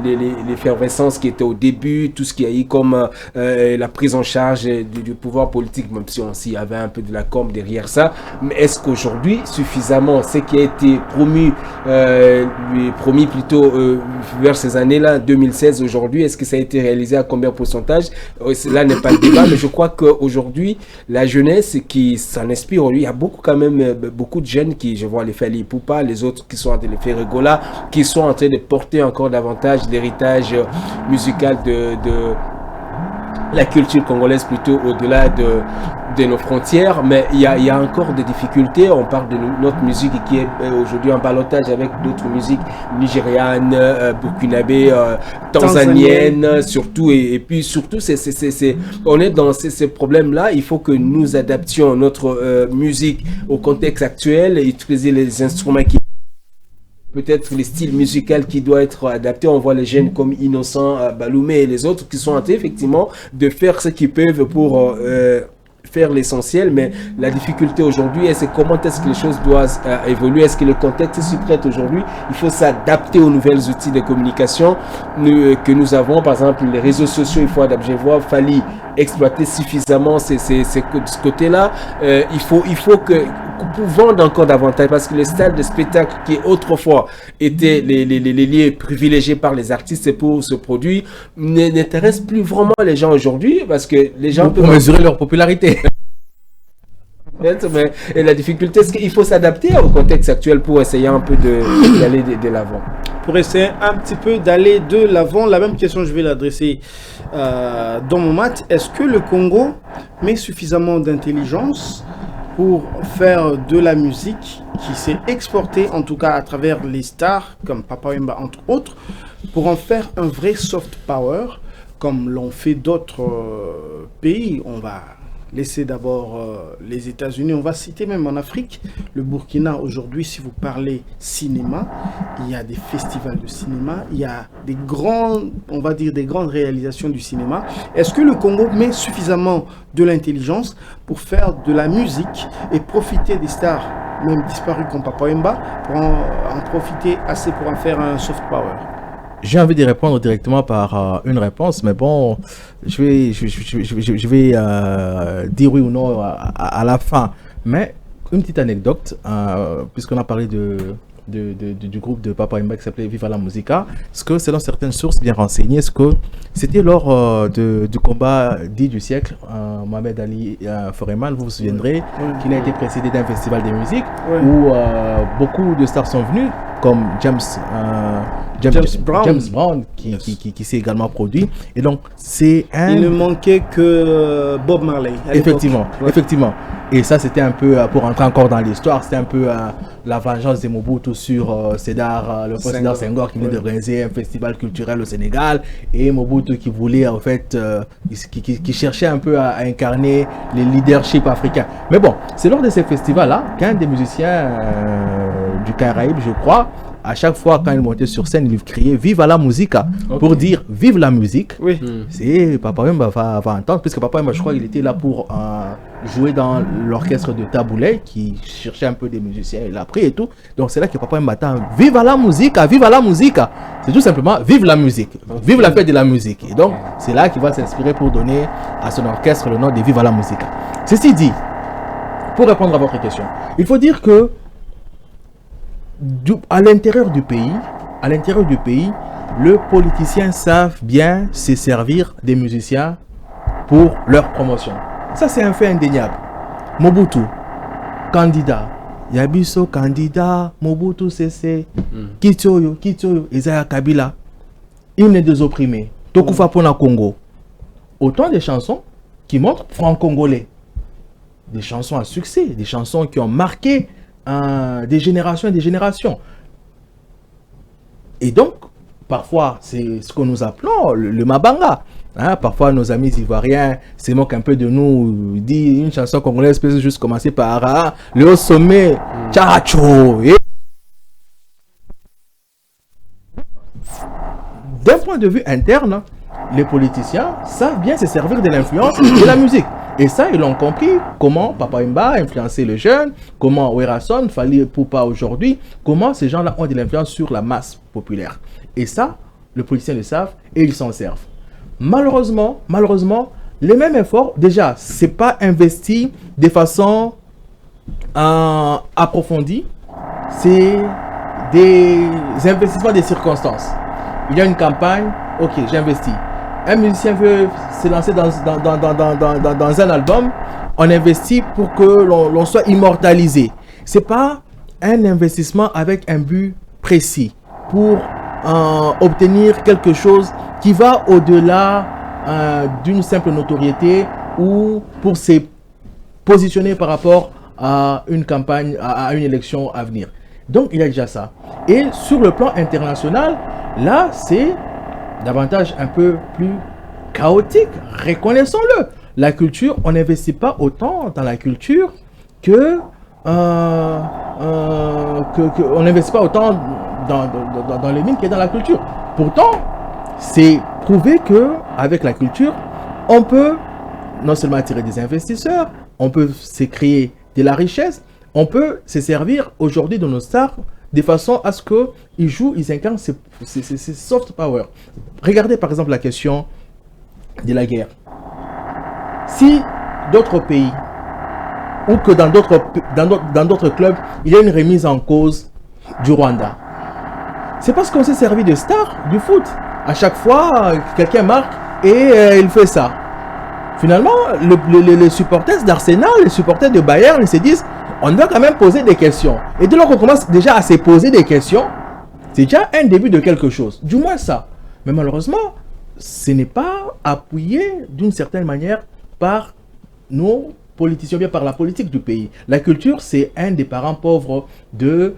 l'effervescence qui était au début, tout ce qu'il y a eu comme la prise en charge du pouvoir politique, même si on s'y avait un peu de la com derrière ça, mais est-ce qu'aujourd'hui, suffisamment, ce qui a été promis plutôt vers ces années-là, 2016, aujourd'hui, est-ce que ça a été réalisé à combien de pourcentage? Là n'est pas le débat, mais je crois qu'aujourd'hui, la jeunesse qui s'en inspire, il y a quand même beaucoup de jeunes qui, je vois les Fally Ipupa, les autres qui sont en train de faire Regola, qui sont en train de porter encore davantage l'héritage musical la culture congolaise plutôt au-delà de nos frontières, mais il y a encore des difficultés. On parle de notre musique qui est aujourd'hui en ballottage avec d'autres musiques nigérianes, burkinabé, tanzaniennes, surtout, et puis surtout, on est dans ces problèmes-là. Il faut que nous adaptions notre musique au contexte actuel et utiliser les instruments qui peut-être les styles musicaux qui doivent être adaptés. On voit les jeunes comme Innocent, Baloumé et les autres qui sont en train effectivement de faire ce qu'ils peuvent pour faire l'essentiel, mais la difficulté aujourd'hui, c'est comment est-ce que les choses doivent évoluer, est-ce que le contexte s'y prête aujourd'hui. Il faut s'adapter aux nouvelles outils de communication que nous avons, par exemple les réseaux sociaux, il faut adapter, voir, fallait exploiter suffisamment ce côté-là. Il faut que pour vendre encore davantage, parce que les salles de spectacle qui autrefois étaient les lieux privilégiés par les artistes pour ce produit n'intéressent plus vraiment les gens aujourd'hui, parce que les gens peuvent mesurer leur popularité. Et la difficulté, c'est qu'il faut s'adapter au contexte actuel pour essayer un peu d'aller de l'avant. Pour essayer un petit peu d'aller de l'avant, la même question, je vais l'adresser dans mon mat. Est-ce que le Congo met suffisamment d'intelligence pour faire de la musique qui s'est exportée, en tout cas à travers les stars, comme Papa Wemba, entre autres, pour en faire un vrai soft power, comme l'ont fait d'autres pays? On va laisser d'abord les États-Unis, on va citer même en Afrique, le Burkina. Aujourd'hui, si vous parlez cinéma, il y a des festivals de cinéma, il y a des grandes, on va dire des grandes réalisations du cinéma. Est-ce que le Congo met suffisamment de l'intelligence pour faire de la musique et profiter des stars, même disparues comme Papa Wemba, pour en profiter assez pour en faire un soft power? J'ai envie de répondre directement par une réponse, mais bon, je vais dire oui ou non à la fin. Mais une petite anecdote, puisqu'on a parlé du groupe de Papa Wemba qui s'appelait Viva la Musica, ce que selon certaines sources bien renseignées, ce que c'était lors du combat dit du siècle, Mohamed Ali Foreman, vous vous souviendrez, qu'il a été précédé d'un festival de musique où beaucoup de stars sont venus, comme James Brown qui s'est également produit. Et donc c'est il ne manquait que Bob Marley effectivement. Et ça c'était un peu, pour entrer encore dans l'histoire, c'était un peu la vengeance de Mobutu sur Sédar Senghor qui venait d'organiser un festival culturel au Sénégal, et Mobutu qui voulait en fait qui cherchait un peu à incarner les leadership africains. Mais bon, c'est lors de ces festivals là qu'un des musiciens du Caraïbe, je crois, à chaque fois quand il montait sur scène, il criait Viva la Musica, pour dire vive la musique. Oui. C'est Papa Wemba va entendre, puisque Papa Wemba, je crois, il était là pour jouer dans l'orchestre de Taboulé, qui cherchait un peu des musiciens, il a pris et tout. Donc c'est là que Papa Wemba attend Viva la Musica, viva la musica. C'est tout simplement vive la musique, vive la fête de la musique. Et donc c'est là qu'il va s'inspirer pour donner à son orchestre le nom de Viva la Musica. Ceci dit, pour répondre à votre question, il faut dire que à l'intérieur du pays, le politicien savent bien se servir des musiciens pour leur promotion. Ça, c'est un fait indéniable. Mobutu, candidat. Yabiso, candidat. Mobutu, c'est Kitsoyo, Isaiah Kabila. Hymne des opprimés. Tokufa Pona Congo. Autant de chansons qui montrent franc-congolais. Des chansons à succès, des chansons qui ont marqué des générations et des générations. Et donc, parfois, c'est ce que nous appelons le Mabanga. Parfois, nos amis ivoiriens se moquent un peu de nous. Disent une chanson congolaise peut juste commencer par le haut sommet, Tcharacho. D'un point de vue interne, les politiciens savent bien se servir de l'influence de la musique. Et ça, ils l'ont compris, comment Papa Wemba a influencé les jeunes, comment Werason, Fally Ipupa aujourd'hui, comment ces gens-là ont de l'influence sur la masse populaire. Et ça, les politiciens le savent et ils s'en servent. Malheureusement, les mêmes efforts, déjà, ce n'est pas investi de façon approfondie, c'est des investissements des circonstances. Il y a une campagne, ok, j'investis. Un musicien veut se lancer dans un album, on investit pour que l'on soit immortalisé. Ce n'est pas un investissement avec un but précis pour obtenir quelque chose qui va au-delà d'une simple notoriété ou pour se positionner par rapport à une campagne, à une élection à venir. Donc, il y a déjà ça. Et sur le plan international, là, c'est davantage un peu plus chaotique, reconnaissons-le. La culture, on n'investit pas autant dans la culture on n'investit pas autant dans les mines que dans la culture. Pourtant, c'est prouvé que avec la culture, on peut non seulement attirer des investisseurs, on peut se créer de la richesse, on peut se servir aujourd'hui de nos stars de façon à ce qu'ils jouent, ils incarnent ces soft power. Regardez par exemple la question de la guerre. Si d'autres pays ou que dans d'autres clubs, il y a une remise en cause du Rwanda, c'est parce qu'on s'est servi de stars du foot. À chaque fois, quelqu'un marque et il fait ça. Finalement, les supporters d'Arsenal, les supporters de Bayern, ils se disent, on doit quand même poser des questions. Et dès lors qu'on commence déjà à se poser des questions, c'est déjà un début de quelque chose. Du moins ça. Mais malheureusement, ce n'est pas appuyé d'une certaine manière par nos politiciens, bien par la politique du pays. La culture, c'est un des parents pauvres du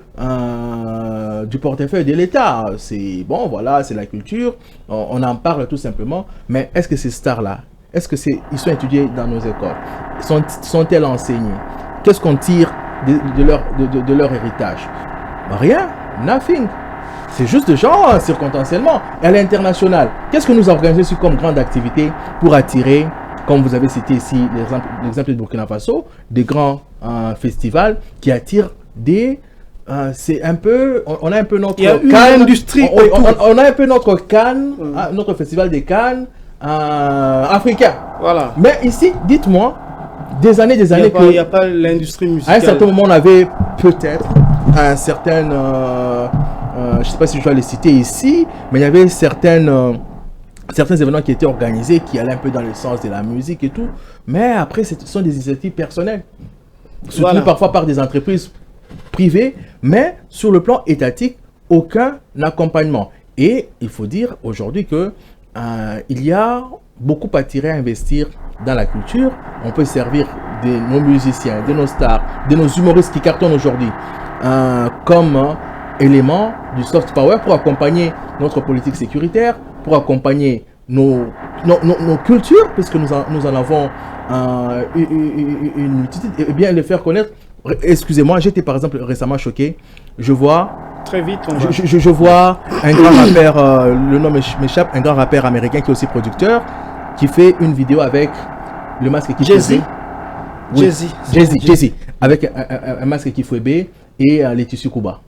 portefeuille de l'État. C'est bon, voilà, c'est la culture. On en parle tout simplement. Mais est-ce que ces stars-là, est-ce que ils sont étudiés dans nos écoles? Sont-elles enseignées? Qu'est-ce qu'on tire de leur héritage? Rien, nothing. C'est juste des gens circonstanciellement. Et à l'international, qu'est-ce que nous organisons comme grande activité pour attirer, comme vous avez cité ici l'exemple de Burkina Faso, des grands festivals qui attirent des... c'est un peu... On a un peu notre... Il y a une industrie. On a un peu notre Cannes, notre festival des Cannes africain. Voilà. Mais ici, dites-moi, des années il n'y a pas l'industrie musicale. À un certain moment, on avait peut-être un certain... je ne sais pas si je dois les citer ici, mais il y avait certains événements qui étaient organisés qui allaient un peu dans le sens de la musique et tout. Mais après, ce sont des initiatives personnelles. Soutenues parfois par des entreprises privées, mais sur le plan étatique, aucun accompagnement. Et il faut dire aujourd'hui que il y a beaucoup à tirer à investir dans la culture. On peut servir de nos musiciens, de nos stars, de nos humoristes qui cartonnent aujourd'hui comme élément du soft power pour accompagner notre politique sécuritaire, pour accompagner nos cultures, puisque nous en avons une multitude, et bien les faire connaître. Excusez-moi, j'étais par exemple récemment choqué. Je vois... Très vite, je vois un grand rappeur, le nom m'échappe, un grand rappeur américain qui est aussi producteur, qui fait une vidéo avec le masque qui Jay-Z. Oui, Jay-Z, avec un masque qui fouébé et les tissus Kuba.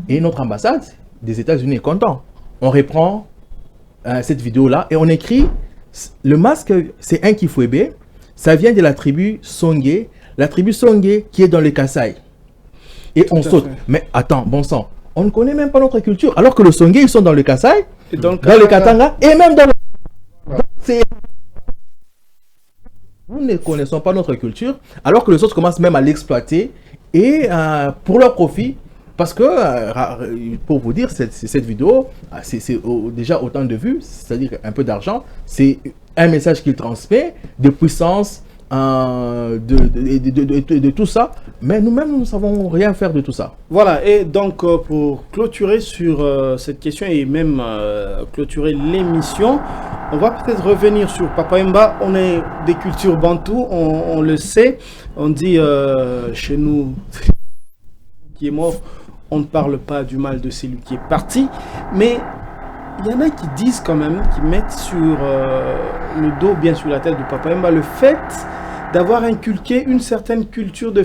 Et notre ambassade des États-Unis est content. On reprend cette vidéo-là et on écrit le masque, c'est un Kifwebe, ça vient de la tribu Songé, la tribu Songé qui est dans le Kasaï. Et on saute. Mais attends, bon sang, on ne connaît même pas notre culture. Alors que le Songé, ils sont dans le Kasaï, dans le Katanga et même dans le... Nous ne connaissons pas notre culture, alors que les autres commencent même à l'exploiter et pour leur profit. Parce que, pour vous dire, cette vidéo, c'est déjà autant de vues, c'est-à-dire un peu d'argent. C'est un message qu'il transmet, de puissance, de tout ça. Mais nous-mêmes, nous ne savons rien faire de tout ça. Voilà, et donc pour clôturer sur cette question et même clôturer l'émission, on va peut-être revenir sur Papa Wemba. On est des cultures bantoues, on le sait. On dit chez nous, qui est mort, on ne parle pas du mal de celui qui est parti, mais il y en a qui disent quand même, qui mettent sur le dos, bien sur la tête de Papa Wemba, le fait d'avoir inculqué une certaine culture de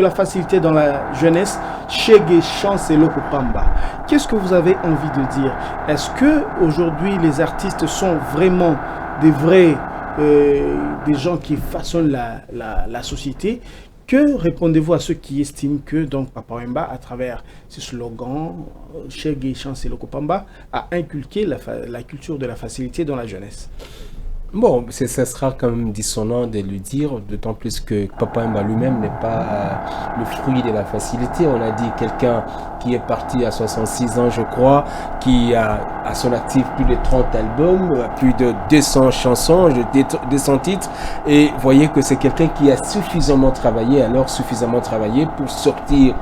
la facilité dans la jeunesse chez Chance et Lokopamba. Qu'est-ce que vous avez envie de dire? Est-ce que aujourd'hui les artistes sont vraiment des vrais, des gens qui façonnent la société? Que répondez-vous à ceux qui estiment que donc Papa Wemba, à travers ce slogan Chege Chance et Lokopamba, a inculqué la culture de la facilité dans la jeunesse? Bon, ça sera quand même dissonant de le dire, d'autant plus que Papa Wemba lui-même n'est pas le fruit de la facilité. On a dit quelqu'un qui est parti à 66 ans, je crois, qui a à son actif plus de 30 albums, plus de 200 chansons, 200 titres, et voyez que c'est quelqu'un qui a suffisamment travaillé pour sortir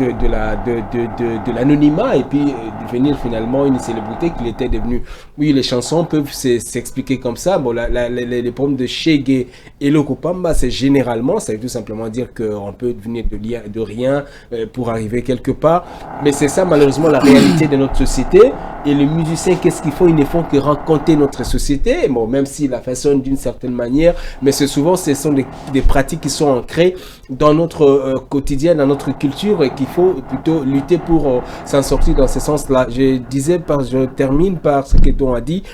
de l'anonymat et puis devenir finalement une célébrité qu'il était devenu. Oui, les chansons peuvent s'expliquer comme ça. Bon, les problèmes de Chege et Loko Pamba, c'est généralement, ça veut tout simplement dire qu'on peut devenir de rien pour arriver quelque part. Mais c'est ça malheureusement la réalité de notre société. Et les musiciens, qu'est-ce qu'ils font? Ils ne font que raconter notre société, bon, même s'ils la façonnent d'une certaine manière, mais ce sont des pratiques qui sont ancrées dans notre quotidien, dans notre culture, et qu'il faut plutôt lutter pour s'en sortir dans ce sens-là. Je termine par ce que Don a dit.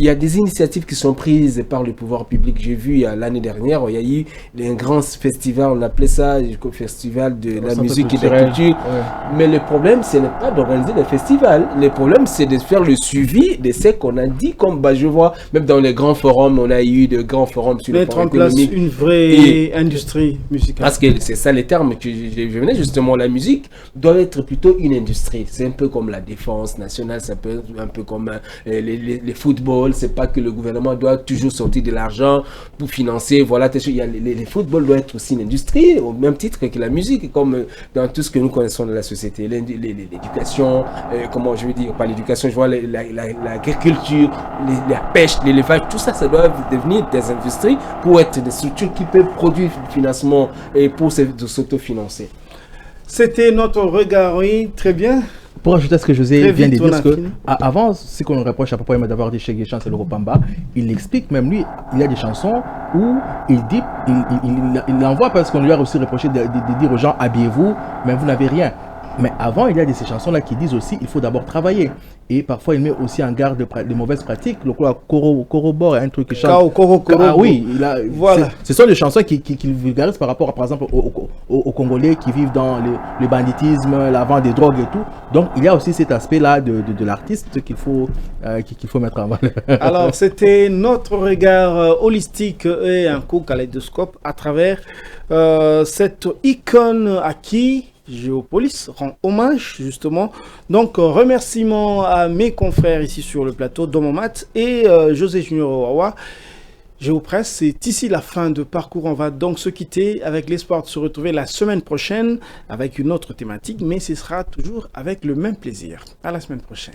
Il y a des initiatives qui sont prises par le pouvoir public. J'ai vu l'année dernière, il y a eu un grand festival, on appelait ça le festival de la musique et de la culture. Ouais. Mais le problème, ce n'est pas d'organiser des festivals. Le problème, c'est de faire le suivi de ce qu'on a dit. Comme je vois, même dans les grands forums, on a eu de grands forums sur le plan économique. Mettre en place une vraie industrie musicale. Parce que c'est ça les termes que je venais justement. La musique doit être plutôt une industrie. C'est un peu comme la défense nationale, ça peut être un peu comme les footballs. C'est pas que le gouvernement doit toujours sortir de l'argent pour financer. Voilà, il y a les footballs doit être aussi une industrie, au même titre que la musique, comme dans tout ce que nous connaissons de la société. L'éducation, comment je veux dire, pas l'éducation, je vois l'agriculture, la pêche, l'élevage, tout ça, ça doit devenir des industries pour être des structures qui peuvent produire du financement et pour s'autofinancer. C'était notre regard, oui, très bien. Pour ajouter à ce que José vient de dire, parce que avant, ce qu'on reproche à Papa Wemba d'avoir dit Chege chante le Loko Pamba, il explique, même lui, il y a des chansons où il dit, il envoie parce qu'on lui a aussi reproché de dire aux gens habillez-vous, mais vous n'avez rien. Mais avant, il y a de ces chansons-là qui disent aussi il faut d'abord travailler. Et parfois, il met aussi en garde de mauvaises pratiques. Le corrobore un truc qui chante. Ah oui, voilà. Ce sont des chansons qui vulgarisent par rapport, par exemple, aux Congolais qui vivent dans le banditisme, la vente des drogues et tout. Donc, il y a aussi cet aspect-là de l'artiste qu'il faut mettre en valeur. Alors, c'était notre regard holistique et un coup kaléidoscope à travers cette icône à qui Géopolis rend hommage justement. Donc remerciements à mes confrères ici sur le plateau, Domomat et José Junior Owawa. Géopresse, c'est ici la fin de parcours. On va donc se quitter avec l'espoir de se retrouver la semaine prochaine avec une autre thématique, mais ce sera toujours avec le même plaisir. À la semaine prochaine.